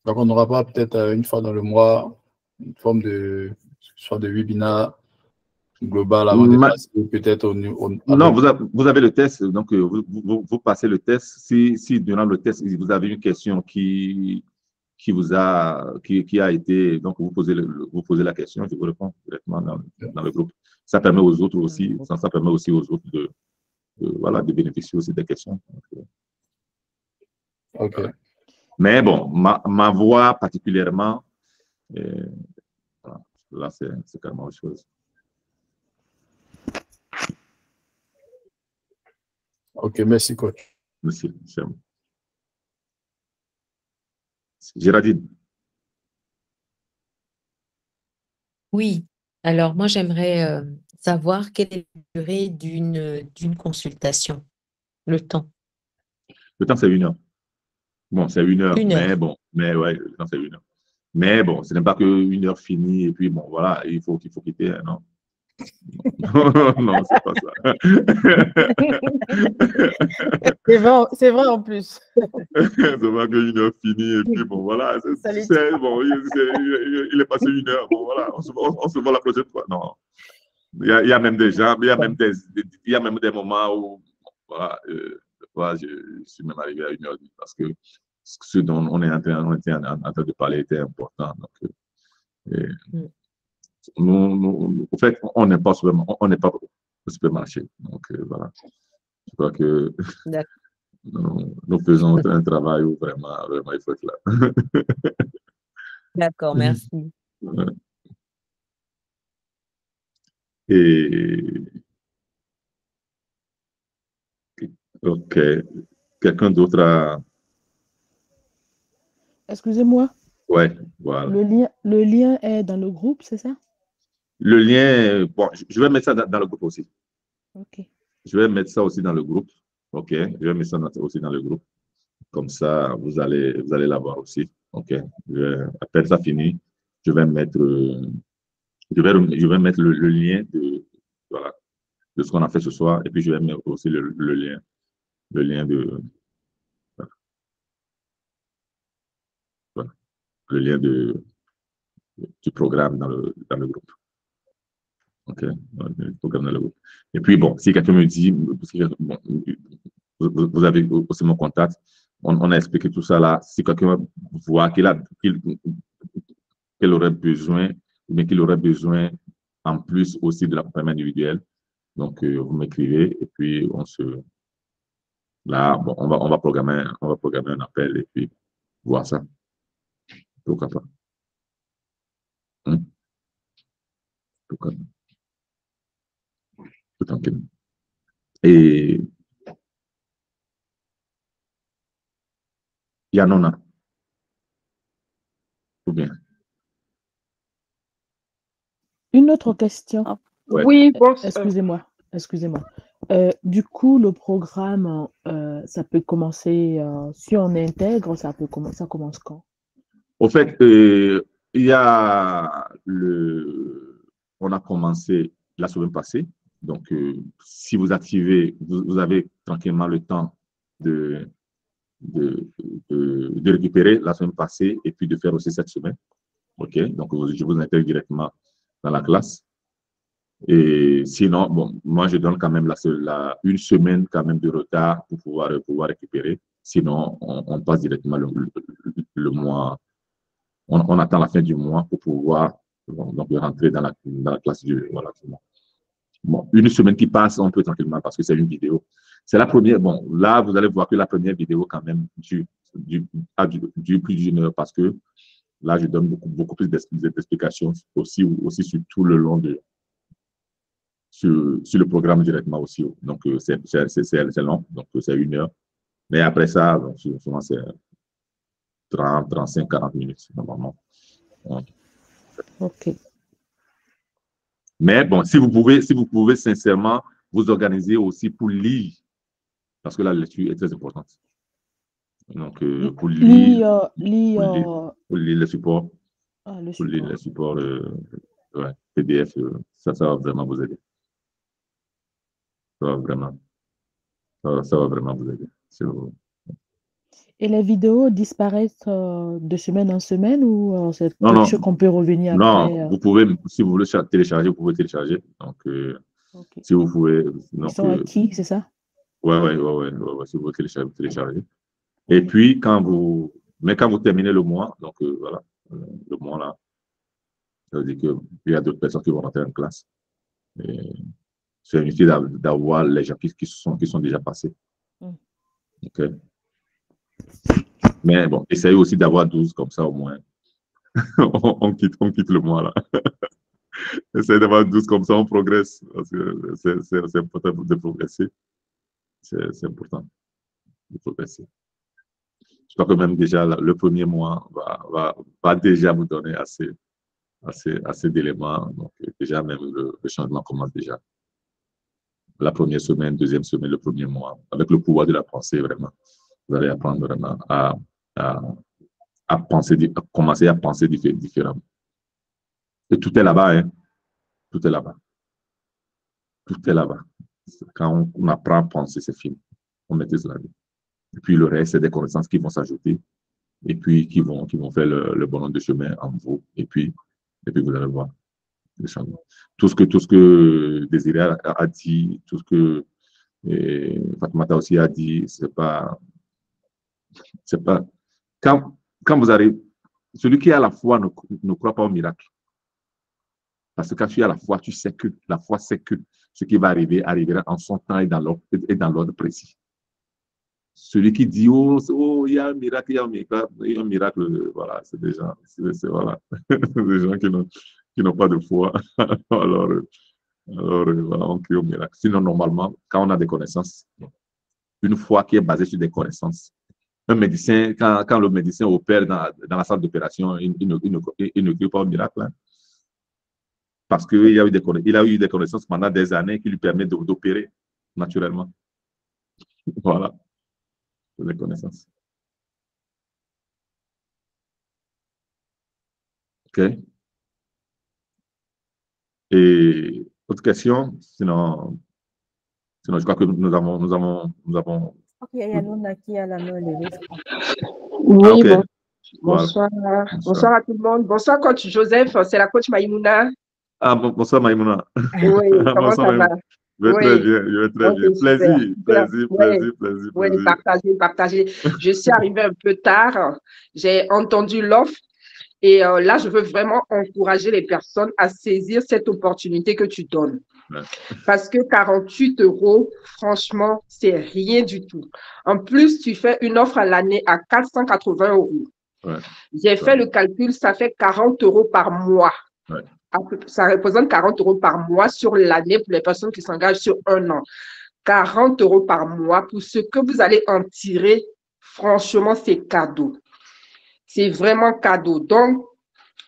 D: Donc, on n'aura pas peut-être une fois dans le mois une forme de, soit de webinaire global avant de passer peut-être au...
A: Non, vous avez le test, donc vous passez le test. Si durant le test, vous avez une question qui a été, donc vous posez la question, je vous réponds directement dans le groupe. Ça permet aux autres aussi, ça permet aussi aux autres voilà, de bénéficier aussi des questions.
D: OK.
A: Mais bon, ma voix particulièrement, voilà, là, c'est carrément autre chose.
D: OK, merci, coach.
A: Merci. Géraldine.
H: Oui, alors moi j'aimerais savoir quelle est la durée d'une consultation, le temps.
A: Le temps, c'est 1 heure. Bon, c'est 1 heure,
H: 1 heure.
A: mais bon, mais ouais, le temps, c'est 1 heure. Mais bon, ce n'est pas que 1 heure finie et puis bon, voilà, il faut quitter, non. Non, c'est pas ça.
B: C'est vrai en plus.
A: C'est pas que 1 heure finie et puis bon, voilà. Bon, il est passé 1 heure, bon, voilà, on se voit la prochaine fois. Non. Il y a même des gens, il y a même des moments où, voilà, je suis même arrivé à 1h10 parce que ce dont on était en train de parler était important. Donc, nous, en fait, on n'est pas au supermarché. Donc, voilà. Je crois que nous faisons un travail où vraiment, il faut être là.
H: D'accord, merci.
A: Et, OK. Quelqu'un d'autre a...
I: Excusez-moi.
A: Ouais, voilà.
I: Le lien est dans le groupe, c'est ça?
A: Le lien, bon, je vais mettre ça dans le groupe aussi.
I: OK.
A: Je vais mettre ça aussi dans le groupe. OK. Je vais mettre ça aussi dans le groupe. Comme ça, vous allez l'avoir aussi. OK. Après ça fini, je vais mettre le lien voilà, de ce qu'on a fait ce soir. Et puis, je vais mettre aussi le lien voilà, le lien du programme dans le groupe. OK. Le programme dans le groupe. Et puis, bon, si quelqu'un me dit, bon, vous avez aussi mon contact, on a expliqué tout ça là. Si quelqu'un voit qu'il aurait besoin, ou bien qu'il aurait besoin en plus aussi de l'accompagnement individuel, donc vous m'écrivez et puis là, bon, on va programmer un appel et puis voir ça. Pourquoi pas? Pourquoi pas? Tout tranquille. Et Yanona. Ou bien?
I: Une autre question.
A: Ouais.
J: Oui, bon.
I: Excusez-moi. Du coup, le programme, ça peut commencer, si on intègre, ça commence quand?
A: Au fait, on a commencé la semaine passée. Donc, si vous activez, vous avez tranquillement le temps de récupérer la semaine passée et puis de faire aussi cette semaine. OK? Donc, je vous intègre directement dans la classe. Et sinon, bon, moi, je donne quand même une semaine quand même de retard pour pouvoir récupérer. Sinon, on passe directement le mois. On attend la fin du mois pour pouvoir donc, rentrer dans la classe voilà. bon, une semaine qui passe, on peut tranquillement parce que c'est une vidéo. C'est la première. Bon, là, vous allez voir que la première vidéo, quand même, dure plus d'une heure parce que là, je donne beaucoup plus d'explications aussi sur tout le long sur le programme directement aussi. Donc, c'est long, donc c'est une heure. Mais après ça, donc, souvent, c'est 30, 35, 40 minutes, normalement.
I: OK.
A: Mais bon, si vous pouvez sincèrement vous organiser aussi pour lire, parce que la lecture est très importante. Donc, pour lire les supports, pour lire les supports PDF, ça va vraiment vous aider. Ça va vraiment vous aider.
I: Et les vidéos disparaissent de semaine en semaine ou c'est
A: Non,
I: quelque chose qu'on peut revenir après?
A: Non, vous pouvez, si vous voulez télécharger, vous pouvez télécharger. Donc,
I: Okay.
A: si vous pouvez.
I: Ils sont acquis, c'est ça?
A: Ouais, si vous voulez télécharger, vous téléchargez. Et puis, quand vous terminez le mois, donc voilà, le mois là, ça veut dire qu'il y a d'autres personnes qui vont rentrer en classe. C'est inutile d'avoir les gens qui sont déjà passés. OK. Mais bon, essayez aussi d'avoir 12 comme ça au moins. on quitte le mois là. Essayez d'avoir 12 comme ça, on progresse. Parce que c'est important de progresser. C'est important de progresser. Je crois que même déjà le premier mois va déjà vous donner assez d'éléments. Donc déjà même le changement commence déjà. La première semaine, deuxième semaine, le premier mois, avec le pouvoir de la pensée, vraiment. Vous allez apprendre vraiment à commencer à penser différemment. Et tout est là-bas, hein. Tout est là-bas. Tout est là-bas. Quand on apprend à penser, c'est fini. On maîtrise la vie. Et puis le reste, c'est des connaissances qui vont s'ajouter et puis qui vont faire le bonhomme de chemin en vous. Et puis vous allez voir les changements. Tout ce que Désiré a dit, tout ce que Fatoumata aussi a dit, c'est pas quand vous arrivez, celui qui a la foi ne croit pas au miracle. Parce que quand tu as la foi, tu sais que la foi sait que ce qui va arriver arrivera en son temps et dans l'ordre précis. Celui qui dit il y a un miracle, voilà, c'est des gens, voilà, des gens qui n'ont pas de foi. alors voilà, on crie au miracle. Sinon, normalement, quand on a des connaissances, une foi qui est basée sur des connaissances, un médecin, quand le médecin opère dans la salle d'opération, il ne crie pas au miracle. Hein, parce qu'il a eu des connaissances pendant des années qui lui permettent d'opérer naturellement. Voilà. Des connaissances. OK. Et autre question? Sinon, je crois que nous avons.
B: Ok, il y a Nona qui a la main levée.
J: Oui,
A: okay.
J: bon. Bonsoir. Bonsoir à tout le monde. Bonsoir, coach Joseph. C'est la coach Maïmouna.
A: Ah, bonsoir, Maïmouna.
J: Oui, comment ça va?
A: Je vais très bien. Plaisir.
J: Oui, partagez. Je suis arrivée un peu tard. J'ai entendu l'offre. Et là, je veux vraiment encourager les personnes à saisir cette opportunité que tu donnes. Ouais. Parce que 48 €, franchement, c'est rien du tout. En plus, tu fais une offre à l'année à 480 €. Ouais. J'ai fait le calcul, ça fait 40 € par mois. Ouais. Ça représente 40 € par mois sur l'année pour les personnes qui s'engagent sur un an. 40 € par mois pour ce que vous allez en tirer, franchement, c'est cadeau. C'est vraiment cadeau. Donc,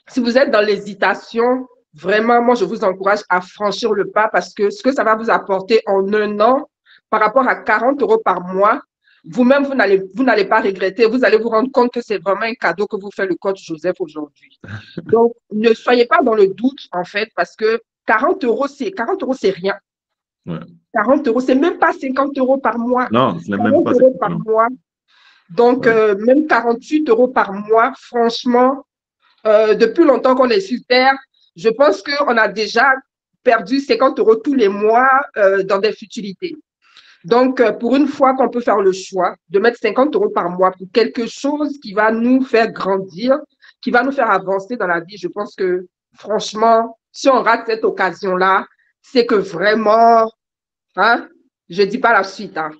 J: si vous êtes dans l'hésitation, vraiment, moi, je vous encourage à franchir le pas parce que ce que ça va vous apporter en un an, par rapport à 40 € par mois, vous-même, vous n'allez pas regretter. Vous allez vous rendre compte que c'est vraiment un cadeau que vous fait le coach Joseph aujourd'hui. Donc, ne soyez pas dans le doute, en fait, parce que 40 €, c'est rien. Ouais. 40 €, c'est même pas 50 € par mois.
A: Non, ce n'est même pas
J: 40 € par mois. Donc, ouais. Même 48 € par mois, franchement, depuis longtemps qu'on est sur Terre, je pense qu'on a déjà perdu 50 € tous les mois dans des futilités. Donc, pour une fois qu'on peut faire le choix de mettre 50 € par mois pour quelque chose qui va nous faire grandir, qui va nous faire avancer dans la vie, je pense que, franchement, si on rate cette occasion-là, c'est que vraiment, hein, je ne dis pas la suite. Hein.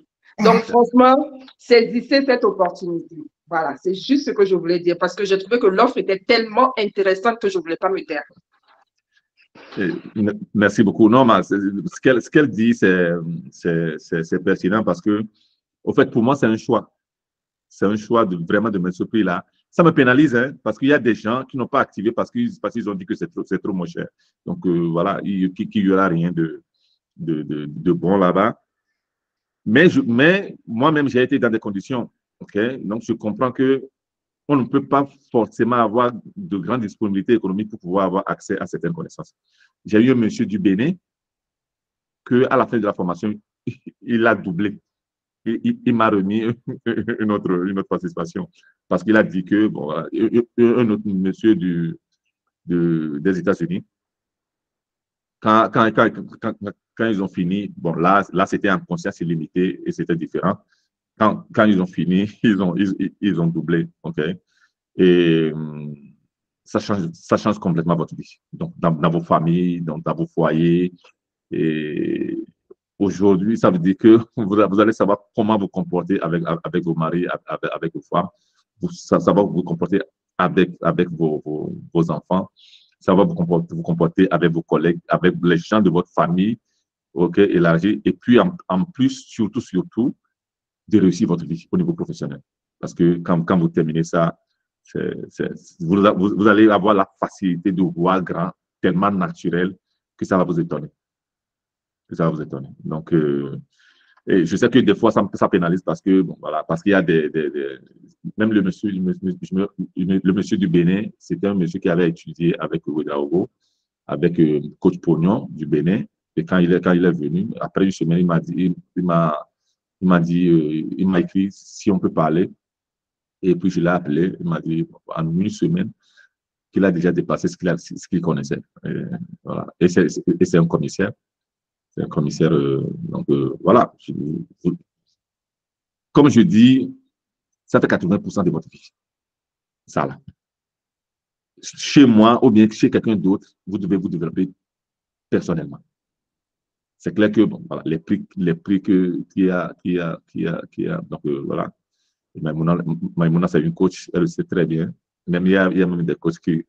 J: Donc, franchement, saisissez cette opportunité. Voilà, c'est juste ce que je voulais dire parce que j'ai trouvé que l'offre était tellement intéressante que je ne voulais pas me taire.
A: Merci beaucoup. Non, mais ce qu'elle dit, c'est pertinent parce que, au fait, pour moi, c'est un choix. C'est un choix vraiment de mettre ce prix-là. Ça me pénalise, hein, parce qu'il y a des gens qui n'ont pas activé parce qu'ils ont dit que c'est trop moins cher. Donc, voilà, qu'il n'y aura rien de bon là-bas. Mais moi-même, j'ai été dans des conditions. Okay? Donc, je comprends qu'on ne peut pas forcément avoir de grandes disponibilités économiques pour pouvoir avoir accès à certaines connaissances. J'ai eu un monsieur du Bénin qu'à la fin de la formation, il a doublé. Il m'a remis une autre participation parce qu'il a dit que, bon, un autre monsieur des États-Unis, quand ils ont fini, bon, là c'était en conscience illimitée et c'était différent. Quand ils ont fini, ils ont doublé, OK? Et ça change complètement votre vie. Donc, dans vos familles, dans vos foyers. Et aujourd'hui, ça veut dire que vous allez savoir comment vous comporter avec vos maris, avec vos femmes. Savoir vous comporter avec vos enfants. Savoir vous comporter avec vos collègues, avec les gens de votre famille, OK, élargi. Et puis, en plus, surtout, de réussir votre vie au niveau professionnel. Parce que quand vous terminez ça, vous allez avoir la facilité de voir grand, tellement naturel que ça va vous étonner. Donc, et je sais que des fois, ça pénalise parce que, bon, voilà, parce qu'il y a même le monsieur du Bénin, c'était un monsieur qui avait étudié avec Ouedraogo, avec coach Pognon du Bénin. Et quand il est venu, après une semaine, il m'a écrit si on peut parler. Et puis, je l'ai appelé. Il m'a dit en une semaine qu'il a déjà dépassé ce qu'il connaissait. Et, voilà. Et c'est un commissaire. C'est un commissaire. Donc, voilà. Comme je dis, ça fait 80% de votre vie. Ça, là. Chez moi ou bien chez quelqu'un d'autre, vous devez vous développer personnellement. C'est clair que, bon, voilà, les prix qu'il y a. Donc, voilà. Maïmouna, c'est une coach, elle le sait très bien. Même il y a même des coachs qui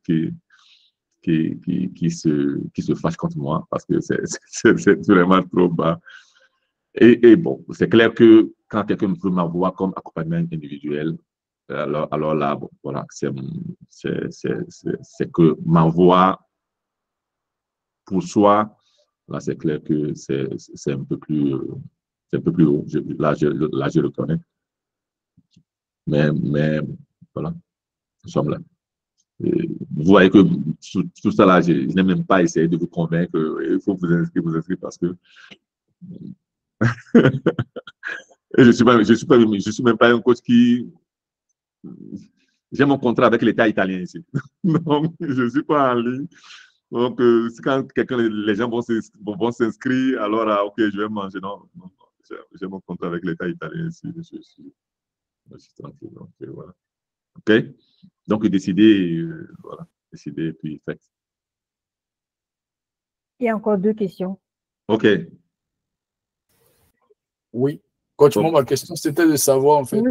A: se fâchent contre moi parce que c'est vraiment trop bas. Et bon, c'est clair que quand quelqu'un veut m'avoir comme accompagnement individuel, alors là, bon, voilà, c'est que m'envoie pour soi. Là, c'est clair que c'est un peu plus haut. Là, je le connais. Mais voilà, nous sommes là. Et vous voyez que tout ça là, je n'ai même pas essayé de vous convaincre. Il faut vous inscrire parce que et je suis même pas un coach qui. J'ai mon contrat avec l'État italien ici. Donc, je ne suis pas en ligne. Donc, quand les gens vont s'inscrire, alors, OK, je vais manger. Non, j'ai mon contrat avec l'État italien ici. Je suis tranquille. Donc, voilà. OK? Donc, décider, voilà. Décider, puis faites.
B: Il y a encore 2 questions.
A: OK.
D: Oui. Coach, moi, ma question, c'était de savoir, en fait,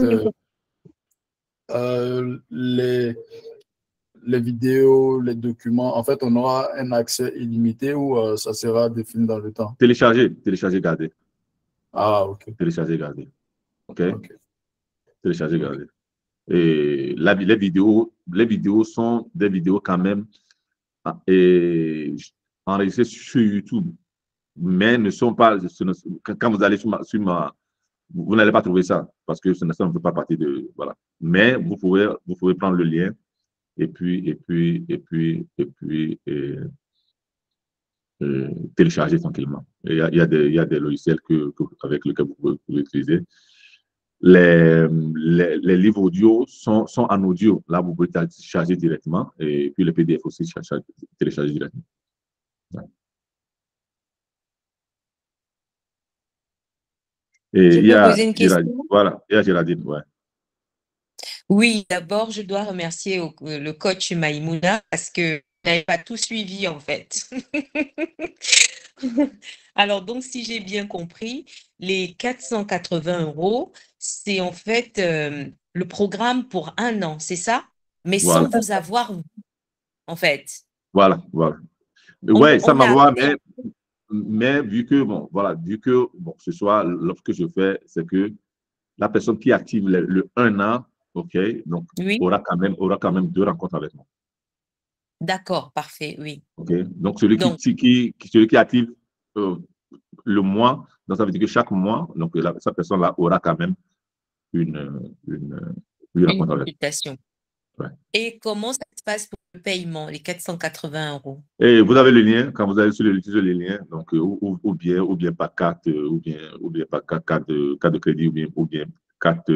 D: les vidéos, les documents, en fait, on aura un accès illimité ou ça sera défini dans le temps?
A: Télécharger, garder.
D: Ah, OK.
A: Télécharger, garder. OK? Télécharger, garder. Et les vidéos sont des vidéos quand même enregistrées sur YouTube, mais ne sont pas, quand vous allez vous n'allez pas trouver ça parce que ça ne fait pas partie de, voilà. Mais vous pouvez prendre le lien et puis télécharger tranquillement. Il y a des logiciels avec lesquels vous pouvez utiliser. Les livres audio sont en audio. Là, vous pouvez télécharger directement et puis les PDF aussi télécharger directement. Ouais. Et il y a
H: poser une question?
A: Voilà, il y a Géraldine, ouais.
H: Oui, d'abord, je dois remercier le coach Maïmouna parce que n'avez pas tout suivi, en fait. Alors, donc, si j'ai bien compris, les 480 €, c'est en fait le programme pour un an, c'est ça? Mais sans
A: Voilà,
H: vous avoir vu, en fait.
A: voilà, voilà.
H: On,
A: Ouais, ça
H: on a
A: m'envoie,
H: appris.
A: mais vu que, bon, voilà, vu que, bon, ce soit, lorsque je fais, c'est que la personne qui active le 1 an, OK, donc,
H: Oui,
A: aura quand même 2 rencontres avec moi.
H: d'accord, parfait, oui.
A: OK, donc, celui
H: Donc,
A: celui qui active le mois, donc, ça veut dire que chaque mois, donc, cette personne-là aura quand même une, une
H: une
A: rencontre avec
H: consultation.
A: moi. Ouais.
H: Et comment ça se passe pour le paiement, les 480 €?
A: Et vous avez le lien, quand vous allez sur le lien, donc, ou bien par carte, ou bien par carte de crédit, ou bien carte,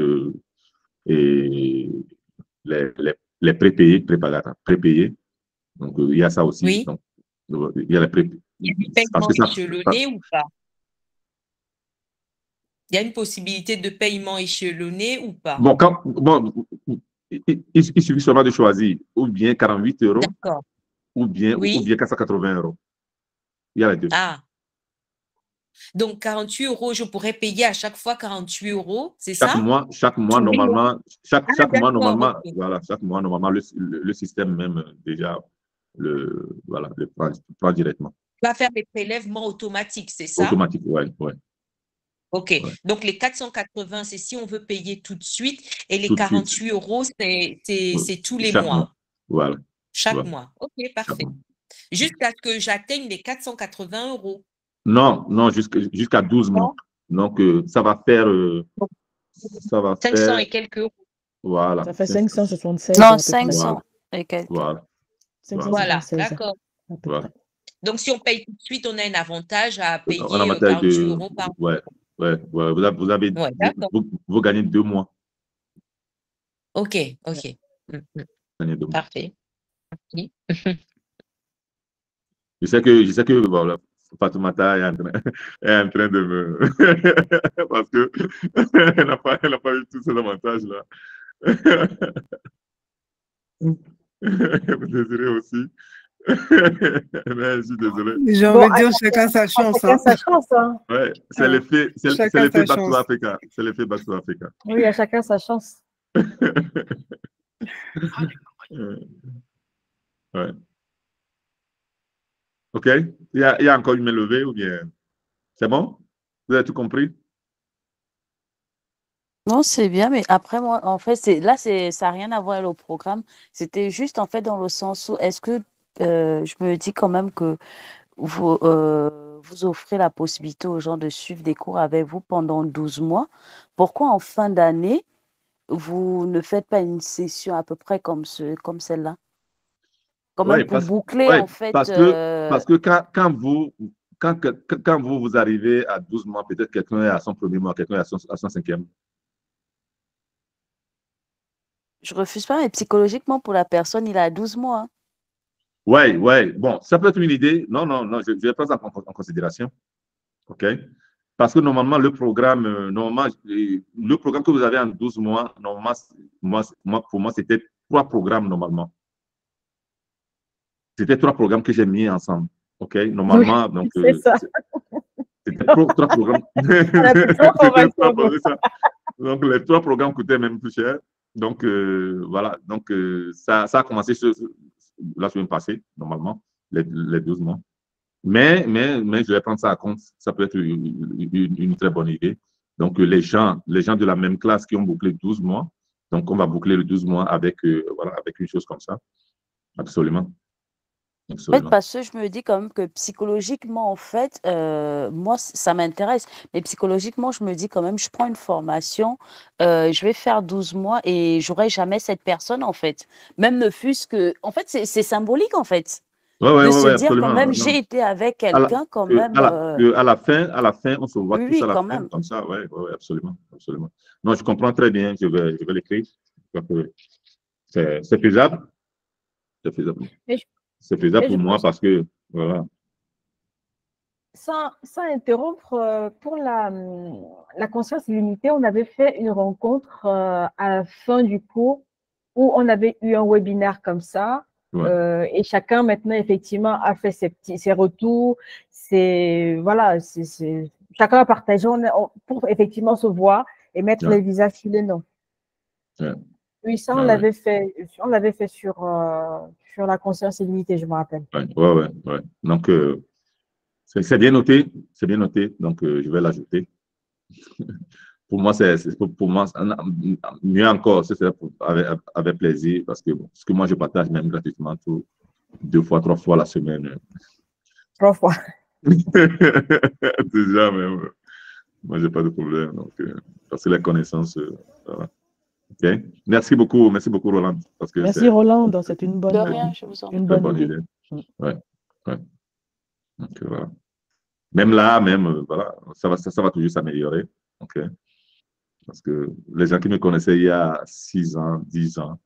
A: et les prépayés, prépayés. Donc, il y a ça aussi.
H: Oui,
A: Donc, il y a les prépayés.
H: il y a du
A: Parce
H: paiement
A: que ça,
H: échelonné ou pas? Il y a une possibilité de paiement échelonné ou pas?
A: bon, il suffit seulement de choisir ou bien 48 €
H: D'accord,
A: ou bien
H: oui.
A: 480 €. Il y a les deux.
H: Ah, donc 48 €, je pourrais payer à chaque fois 48 €, c'est
A: Chaque
H: ça?
A: mois, chaque mois,
H: Tous les mois?
A: normalement,
H: Ah,
A: chaque mois,
H: d'accord,
A: normalement,
H: ok.
A: voilà, chaque mois, normalement, le système même, déjà, voilà, le prend directement.
H: Va faire des prélèvements automatiques, c'est ça?
A: Automatique, ouais, ouais,
H: Ok.
A: ouais.
H: Donc les 480, c'est si on veut payer tout de suite, et les
A: Tout de suite,
H: 48 €, c'est tous les
A: chaque mois.
H: mois,
A: Voilà,
H: chaque
A: voilà,
H: mois. Ok,
A: chaque
H: parfait.
A: mois.
H: Jusqu'à ce que j'atteigne les 480 €.
A: Non, non, jusqu'à 12 mois.
H: Non?
A: Donc,
H: Donc,
A: ça va
H: 500
A: faire,
H: et quelques euros.
A: voilà,
I: Ça fait 576
E: Non,
I: à peu près.
E: 500
A: voilà,
E: et quelques.
A: voilà, voilà,
H: Voilà,
I: 576
H: d'accord.
I: à peu
A: voilà.
I: près.
H: Donc si on paye tout de suite, on a un avantage à
A: On a
H: payer
A: avantage
H: 48
A: de,
H: € par
A: ouais,
H: mois.
A: ouais, ouais.
H: Ouais, d'accord.
A: Vous gagnez 2 mois.
H: Ok, ok.
A: Vous gagnez 2 mois.
H: Parfait. Oui.
A: Je sais que voilà, Fatoumata est en train de me. Parce que elle n'a pas eu tous ces avantages-là. Vous désirez aussi. Mais je suis désolé.
C: J'ai
B: Bon,
C: envie de dire chacun sa chance.
B: chacun
C: Hein.
B: sa chance. Hein.
A: Ouais, c'est
C: Chacun
A: l'effet
C: sa
A: Back to
C: chance.
A: Africa. C'est l'effet Back to Africa.
B: Oui, à chacun sa chance.
A: Ouais. OK? Il y a encore une main levée ou bien. C'est bon? Vous avez tout compris?
E: Non, c'est bien, mais après, moi, en fait, ça n'a rien à voir avec le programme. C'était juste, en fait, dans le sens où, est-ce que je me dis quand même que vous offrez la possibilité aux gens de suivre des cours avec vous pendant 12 mois. Pourquoi en fin d'année, vous ne faites pas une session à peu près comme celle-là? Quand même
A: Oui,
H: pour boucler, en fait.
A: parce que quand vous arrivez à 12 mois, peut-être quelqu'un est à son premier mois, quelqu'un est à son 5e.
E: Je refuse pas, mais psychologiquement, pour la personne, il a 12 mois. Hein.
A: Oui, oui. Bon, ça peut être une idée. Non, non, non, je vais prendre ça en considération. OK? Parce que normalement, le programme que vous avez en 12 mois, normalement, pour moi, c'était 3 programmes normalement. C'était 3 programmes que j'ai mis ensemble. OK? Normalement, donc,
B: c'est ça.
A: c'était 3 programmes. Donc, les 3 programmes coûtaient même plus cher. Donc, voilà. Donc, ça a commencé la semaine passée, normalement, les 12 mois. Mais je vais prendre ça en compte. Ça peut être une très bonne idée. Donc, les gens de la même classe qui ont bouclé 12 mois, donc on va boucler le 12 mois avec une chose comme ça. Absolument.
E: En fait, parce que je me dis quand même que psychologiquement, en fait, moi, ça m'intéresse. Mais psychologiquement, je me dis quand même, je prends une formation, je vais faire 12 mois et j'aurai jamais cette personne, en fait. Même ne fût-ce que... En fait, c'est symbolique, en fait.
A: Ouais,
E: de se dire
A: absolument.
E: quand même,
A: Non.
E: j'ai été avec quelqu'un quand même.
A: À la fin, on se voit tous
E: Oui,
A: à la
E: quand
A: fin,
E: même.
A: comme ça. Oui, absolument, absolument. Non, je comprends très bien. Je vais l'écrire. C'est faisable. C'est faisable. C'est faisable pour moi parce que, voilà.
B: Sans interrompre, pour la conscience limitée, on avait fait une rencontre à la fin du cours où on avait eu un webinaire comme ça. Et chacun maintenant effectivement a fait ses retours, voilà, chacun a partagé pour effectivement se voir et mettre les visages sur les noms. Oui, ça on l'avait fait sur la conscience illimitée, je me rappelle.
A: Ouais. Donc c'est bien noté, donc je vais l'ajouter. Pour moi, mieux encore, c'est avec plaisir, parce que ce que moi je partage même gratuitement 2 fois, 3 fois la semaine.
B: 3 fois.
A: Déjà, même. Moi, j'ai pas de problème. Donc, parce que les connaissances, voilà. OK. Merci beaucoup, Roland.
I: Merci, Roland. C'est une bonne, idée.
A: Ouais. Donc, voilà. Même là, voilà, ça va toujours s'améliorer. OK. Parce que les gens qui me connaissaient il y a 6 ans, 10 ans,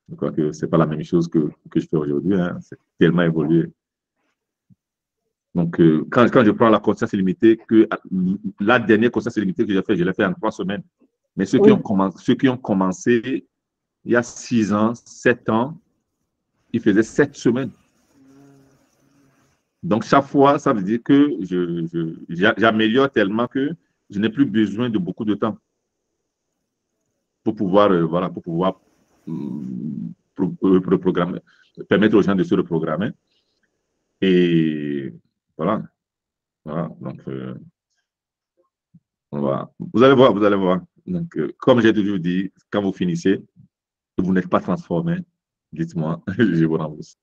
A: je crois que ce n'est pas la même chose que je fais aujourd'hui. Hein. C'est tellement évolué. Donc, quand je prends la conscience illimitée, la dernière conscience illimitée que j'ai fait, je l'ai fait en 3 semaines. Mais ceux qui ont commencé il y a 6 ans, 7 ans, ils faisaient 7 semaines. Donc, chaque fois, ça veut dire que j'améliore tellement que je n'ai plus besoin de beaucoup de temps pour pouvoir, reprogrammer, permettre aux gens de se reprogrammer. Et voilà. Donc, vous allez voir. Donc, comme j'ai toujours dit, quand vous finissez, vous n'êtes pas transformé, dites-moi, je vous rembourse.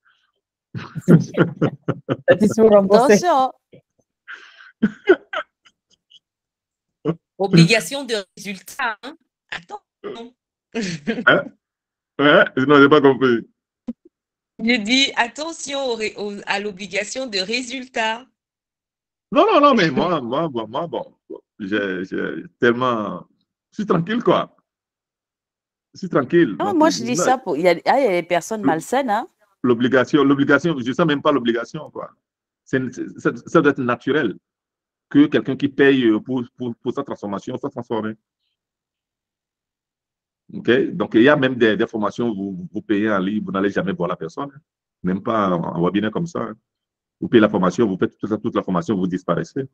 E: Attention.
H: Obligation de résultat. Hein? Attends.
A: Hein? Ouais, non, je n'ai pas compris.
H: Je dis attention à l'obligation de résultat.
A: Non, mais moi, bon, j'ai tellement... Je suis tranquille, quoi. Je suis tranquille.
E: Non, moi, je dis ça pour... Il y a des personnes malsaines, hein.
A: L'obligation, je ne sens même pas l'obligation, quoi. Ça doit être naturel que quelqu'un qui paye pour sa transformation soit transformé. OK? Donc, il y a même des formations, vous payez en ligne, vous n'allez jamais voir la personne. Hein. Même pas en webinaire comme ça. Hein. Vous payez la formation, vous faites toute la formation, vous disparaissez.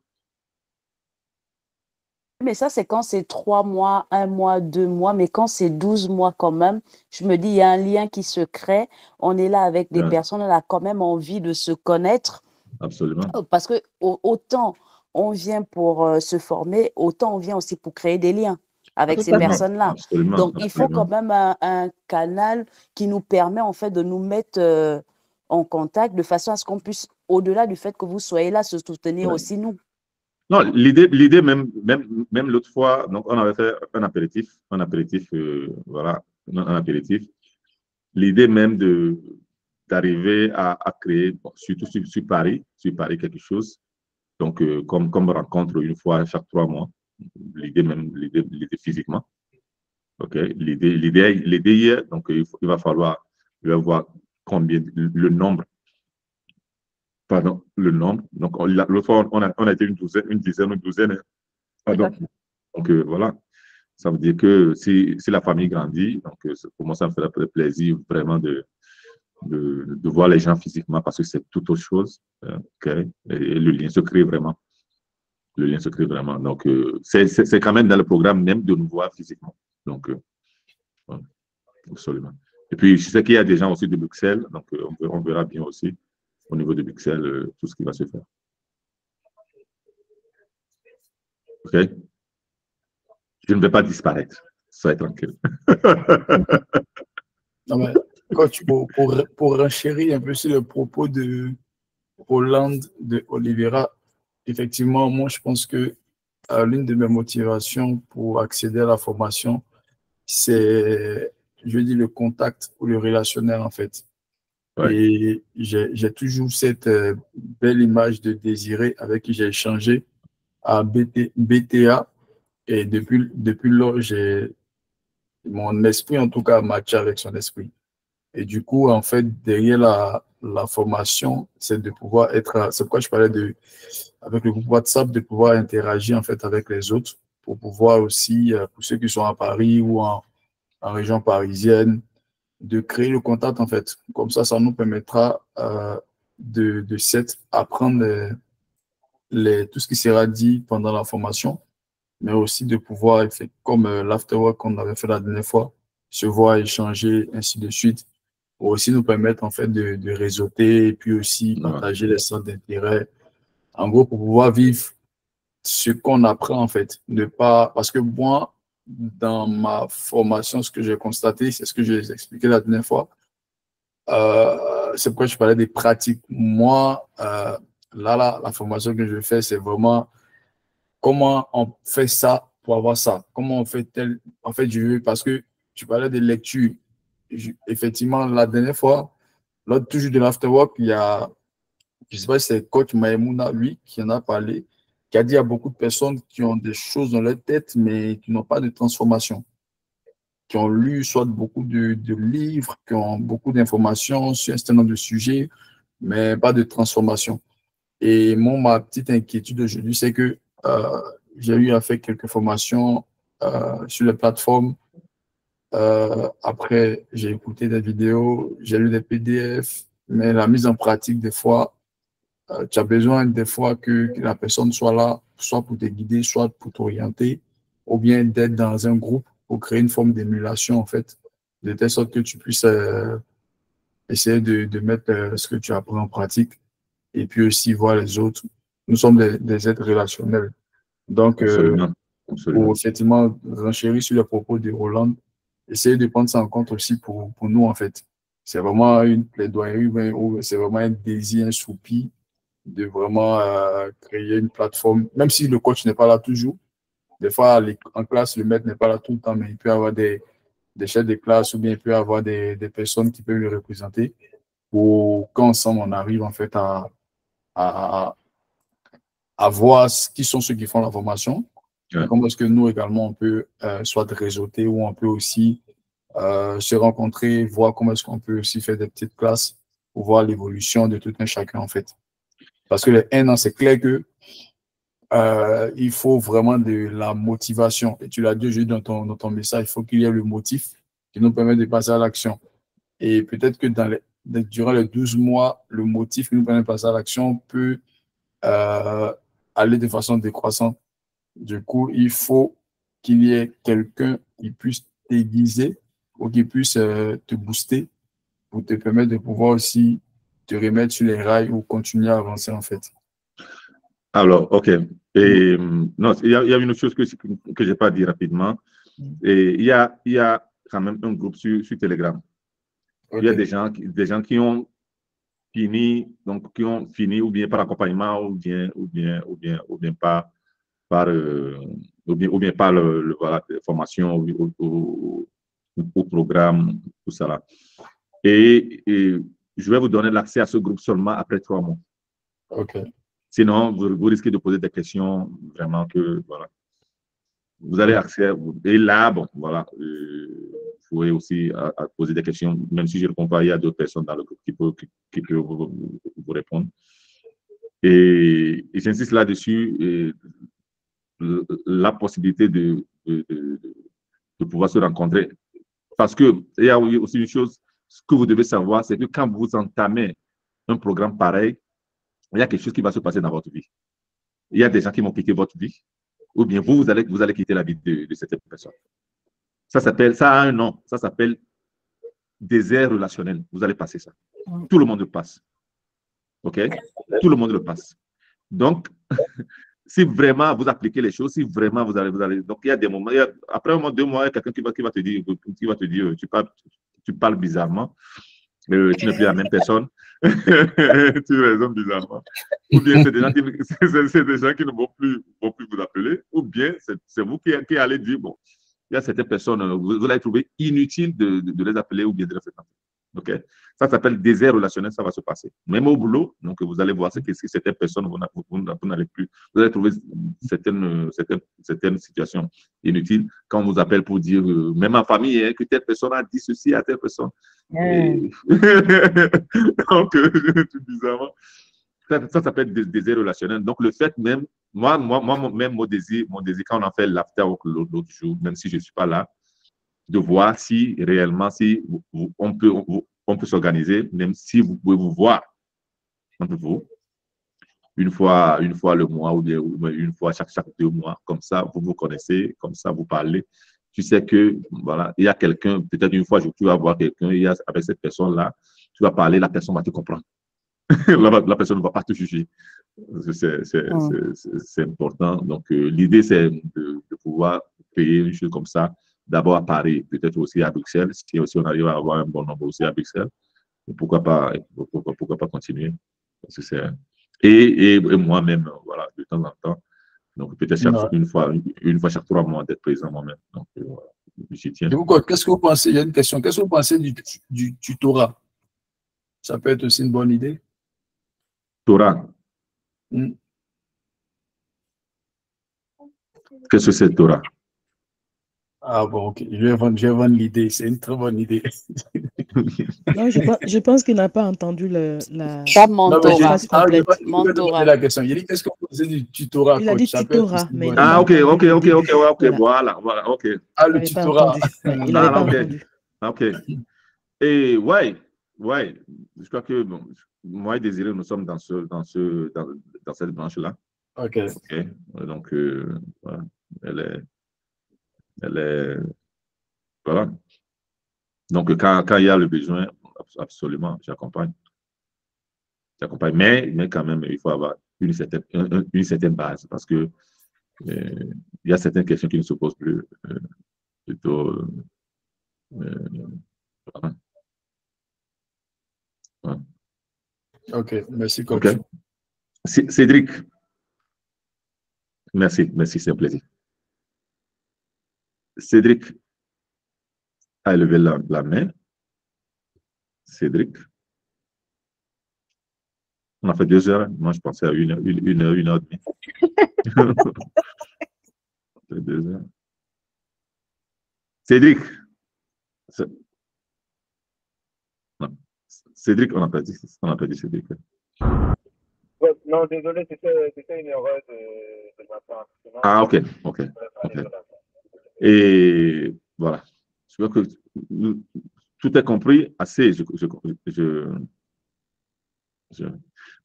E: Mais ça, c'est quand c'est 3 mois, 1 mois, 2 mois. Mais quand c'est 12 mois quand même, je me dis, il y a un lien qui se crée. On est là avec des personnes, on a quand même envie de se connaître.
A: Absolument.
E: Parce que autant on vient pour se former, autant on vient aussi pour créer des liens avec ces personnes-là. Donc, il faut quand même un canal qui nous permet en fait de nous mettre en contact de façon à ce qu'on puisse, au-delà du fait que vous soyez là, se soutenir aussi nous.
A: Non, l'idée même l'autre fois, donc on avait fait un apéritif, voilà, un apéritif. L'idée même d'arriver à créer, surtout sur Paris quelque chose. Donc, comme rencontre une fois chaque 3 mois. L'idée physiquement. OK. L'idée hier, donc il va falloir voir combien, le nombre. Pardon, le nombre. Donc, l'autre fois, on a été une douzaine. Pardon. Donc, voilà. Ça veut dire que si la famille grandit, donc pour moi, ça me fait plaisir vraiment de voir les gens physiquement parce que c'est toute autre chose. Okay? Et le lien se crée vraiment. Donc, c'est quand même dans le programme même de nous voir physiquement. Donc, absolument. Et puis, je sais qu'il y a des gens aussi de Bruxelles, donc on verra bien aussi au niveau de Bruxelles tout ce qui va se faire. OK? Je ne vais pas disparaître. Soyez tranquille.
D: Non, mais, coach, pour renchérir un peu sur le propos de Roland de Oliveira, effectivement, moi, je pense que l'une de mes motivations pour accéder à la formation, c'est, je dis, le contact ou le relationnel, en fait. Ouais. Et j'ai toujours cette belle image de Désiré avec qui j'ai échangé à BTA. Et depuis lors, mon esprit, en tout cas, matché avec son esprit. Et du coup, en fait, derrière la formation, c'est de pouvoir être, c'est pourquoi je parlais avec le groupe WhatsApp, de pouvoir interagir, en fait, avec les autres pour pouvoir aussi, pour ceux qui sont à Paris ou en région parisienne, de créer le contact, en fait. Comme ça nous permettra de apprendre tout ce qui sera dit pendant la formation, mais aussi de pouvoir, comme l'afterwork qu'on avait fait la dernière fois, se voir, échanger, ainsi de suite, pour aussi nous permettre, en fait, de réseauter et puis aussi partager les centres d'intérêt. En gros, pour pouvoir vivre ce qu'on apprend, en fait. Parce que moi, dans ma formation, ce que j'ai constaté, c'est ce que j'ai expliqué la dernière fois. C'est pourquoi je parlais des pratiques. Moi, la formation que je fais, c'est vraiment comment on fait ça pour avoir ça. Comment on fait tel. En fait, parce que tu parlais de lecture. Effectivement, la dernière fois, lors toujours de l'afterwork, il y a, je ne sais pas si c'est coach Maïmouna, lui, qui en a parlé, qui a dit à beaucoup de personnes qui ont des choses dans leur tête, mais qui n'ont pas de transformation, qui ont lu soit beaucoup de livres, qui ont beaucoup d'informations sur un certain nombre de sujets, mais pas de transformation. Et ma petite inquiétude aujourd'hui, c'est que j'ai eu à faire quelques formations sur les plateformes. Après, j'ai écouté des vidéos, j'ai lu des PDF, mais la mise en pratique, des fois, tu as besoin des fois que la personne soit là, soit pour te guider, soit pour t'orienter, ou bien d'être dans un groupe pour créer une forme d'émulation, en fait, de telle sorte que tu puisses essayer de mettre ce que tu apprends en pratique et puis aussi voir les autres. Nous sommes des êtres relationnels. Donc, pour effectivement renchérir sur les propos de Roland, essayer de prendre ça en compte aussi pour nous, en fait. C'est vraiment une plaidoyerie, c'est vraiment un désir, un soupir de vraiment créer une plateforme, même si le coach n'est pas là toujours. Des fois, en classe, le maître n'est pas là tout le temps, mais il peut y avoir des chefs de classe ou bien il peut y avoir des personnes qui peuvent le représenter pour qu'ensemble, on arrive en fait à voir qui sont ceux qui font la formation. Ouais. Comment est-ce que nous également, on peut soit réseauter ou on peut aussi se rencontrer, voir comment est-ce qu'on peut aussi faire des petites classes pour voir l'évolution de tout un chacun en fait. Parce que les 1 an, c'est clair que il faut vraiment de la motivation. Et tu l'as dit aujourd'hui dans ton message, il faut qu'il y ait le motif qui nous permet de passer à l'action. Et peut-être que durant les 12 mois, le motif qui nous permet de passer à l'action peut aller de façon décroissante. Du coup, il faut qu'il y ait quelqu'un qui puisse t'aiguiser ou qui puisse te booster pour te permettre de pouvoir aussi te remettre sur les rails ou continuer à avancer en fait.
A: Alors, OK. Et non, il y a une chose que je n'ai pas dit rapidement. Et il y a quand même un groupe sur Telegram. Okay. Il y a des gens qui ont fini, ou bien par accompagnement, ou bien par la formation au programme, tout ça là. Et je vais vous donner l'accès à ce groupe seulement après 3 mois.
D: OK.
A: Sinon, vous risquez de poser des questions vraiment que, voilà. Vous avez accès, et là, bon, voilà, vous pouvez aussi poser des questions, même si je ne réponds pas, il y a d'autres personnes dans le groupe qui peuvent vous répondre. Et j'insiste là-dessus, la possibilité de pouvoir se rencontrer. Parce qu'il y a aussi une chose, ce que vous devez savoir, c'est que quand vous entamez un programme pareil, il y a quelque chose qui va se passer dans votre vie. Il y a des gens qui vont quitter votre vie, ou bien vous allez quitter la vie de cette personne. Ça a un nom, ça s'appelle désert relationnel. Vous allez passer ça. Tout le monde le passe. OK? Tout le monde le passe. Donc, si vraiment vous appliquez les choses, si vraiment vous allez. Donc, il y a des moments, après un mois, 2 mois, il y a quelqu'un qui va te dire, tu parles bizarrement. Tu n'es plus la même personne. Tu raisonnes bizarrement. Ou bien c'est des gens qui ne vont plus vous appeler. Ou bien c'est vous qui allez dire, bon, il y a certaines personnes, vous allez trouver inutile de les appeler ou bien de les fréquenter. OK? Ça s'appelle désert relationnel, ça va se passer. Même au boulot, donc vous allez voir que certaines personnes, vous n'allez plus. Vous allez trouver certaines situations inutiles quand on vous appelle pour dire, même en famille, hein, que telle personne a dit ceci à telle personne. Donc, bizarrement, ça s'appelle désir relationnel. Donc, le fait même, moi, même mon désir, quand on a fait l'after l'autre jour, même si je ne suis pas là, de voir si réellement, si on peut s'organiser, même si vous pouvez vous voir entre vous, une fois le mois ou bien une fois chaque 2 mois, comme ça, vous vous connaissez, comme ça, vous parlez. Tu sais que, voilà, il y a quelqu'un, peut-être une fois, tu vas voir quelqu'un, avec cette personne-là, tu vas parler, la personne va te comprendre. La personne ne va pas te juger. C'est important. Donc, l'idée, c'est de pouvoir payer une chose comme ça, d'abord à Paris, peut-être aussi à Bruxelles, si aussi on arrive à avoir un bon nombre aussi à Bruxelles. Pourquoi pas continuer? Parce que et moi-même, voilà, de temps en temps. Donc, peut-être une fois chaque 3 mois d'être présent moi-même. Donc, voilà, j'y tiens.
D: Qu'est-ce que vous pensez? Il y a une question. Qu'est-ce que vous pensez du tutorat? Ça peut être aussi une bonne idée.
A: Torah. Qu'est-ce que c'est Torah?
D: Ah bon, ok. Je vais vendre l'idée. C'est une très bonne idée.
I: Non, je pense qu'il n'a pas entendu
E: Pas mentorat.
D: Mentorat. La question. Il dit qu'est-ce que vous pensez du tutorat?
I: Il a dit tutorat, mais
A: ok, voilà, ok.
D: Ah, le tutorat.
I: Il n'avait pas entendu.
A: Ok. Et ouais, je crois que moi et Désiré, nous sommes dans cette branche-là.
D: Ok.
A: Donc, voilà, elle est, voilà. Donc, quand il y a le besoin, absolument, j'accompagne. Mais quand même, il faut avoir une certaine base parce que il y a certaines questions qui ne se posent plus. Plutôt, voilà.
D: Ouais. Ok, merci, coach.
A: Okay. Cédric. Merci, c'est un plaisir. Cédric a levé la main. Cédric. On a fait 2 heures. Moi, je pensais à 1 heure, 1 heure et demie. 2 heures. Cédric. Non. Cédric, on n'a pas dit Cédric.
K: Non, désolé, c'était une erreur de ma part.
A: Ah, ok. Et voilà. Je vois que tout est compris assez.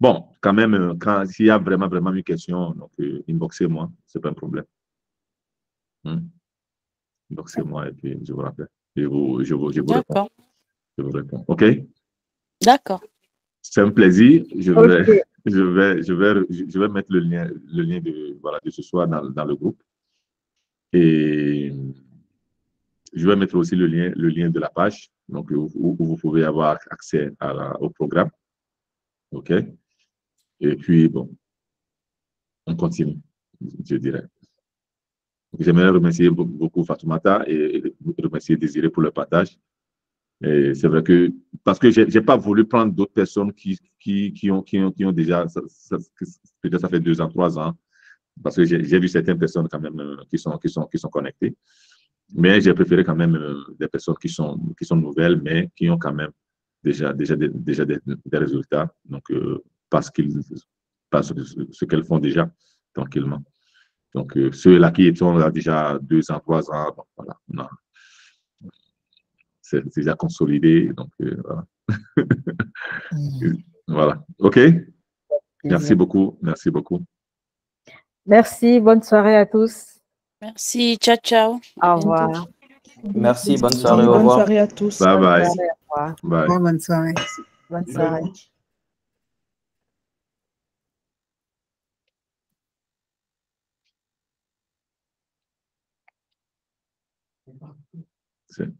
A: Bon, quand même, s'il y a vraiment une question, donc inboxez-moi, c'est pas un problème. Inboxez-moi et puis je vous rappelle. Je vous réponds. Je vous réponds. OK?
E: D'accord.
A: C'est un plaisir. Je vais mettre le lien de ce soir dans le groupe. Et je vais mettre aussi le lien de la page, donc où vous pouvez avoir accès au programme. OK? Et puis, bon, on continue, je dirais. J'aimerais remercier beaucoup Fatoumata et remercier Désiré pour le partage. Et c'est vrai que, parce que je n'ai pas voulu prendre d'autres personnes qui ont déjà, peut-être ça fait 2 ans, 3 ans, parce que j'ai vu certaines personnes quand même qui sont connectées. Mais j'ai préféré quand même des personnes qui sont nouvelles, mais qui ont quand même déjà des résultats. Donc, parce ce qu'elles font déjà tranquillement. Donc, ceux-là qui sont là déjà 2 ans, 3 ans, bon, voilà, non. C'est déjà consolidé. Donc, voilà. Voilà. OK? Merci beaucoup.
B: Merci. Bonne soirée à tous.
E: Merci. Ciao, ciao.
B: Au revoir.
G: Merci. Bonne soirée. Au revoir.
I: Bonne soirée à tous.
A: Bye bye.
C: Bye. Bonne soirée.
B: Bonne soirée.
A: C'est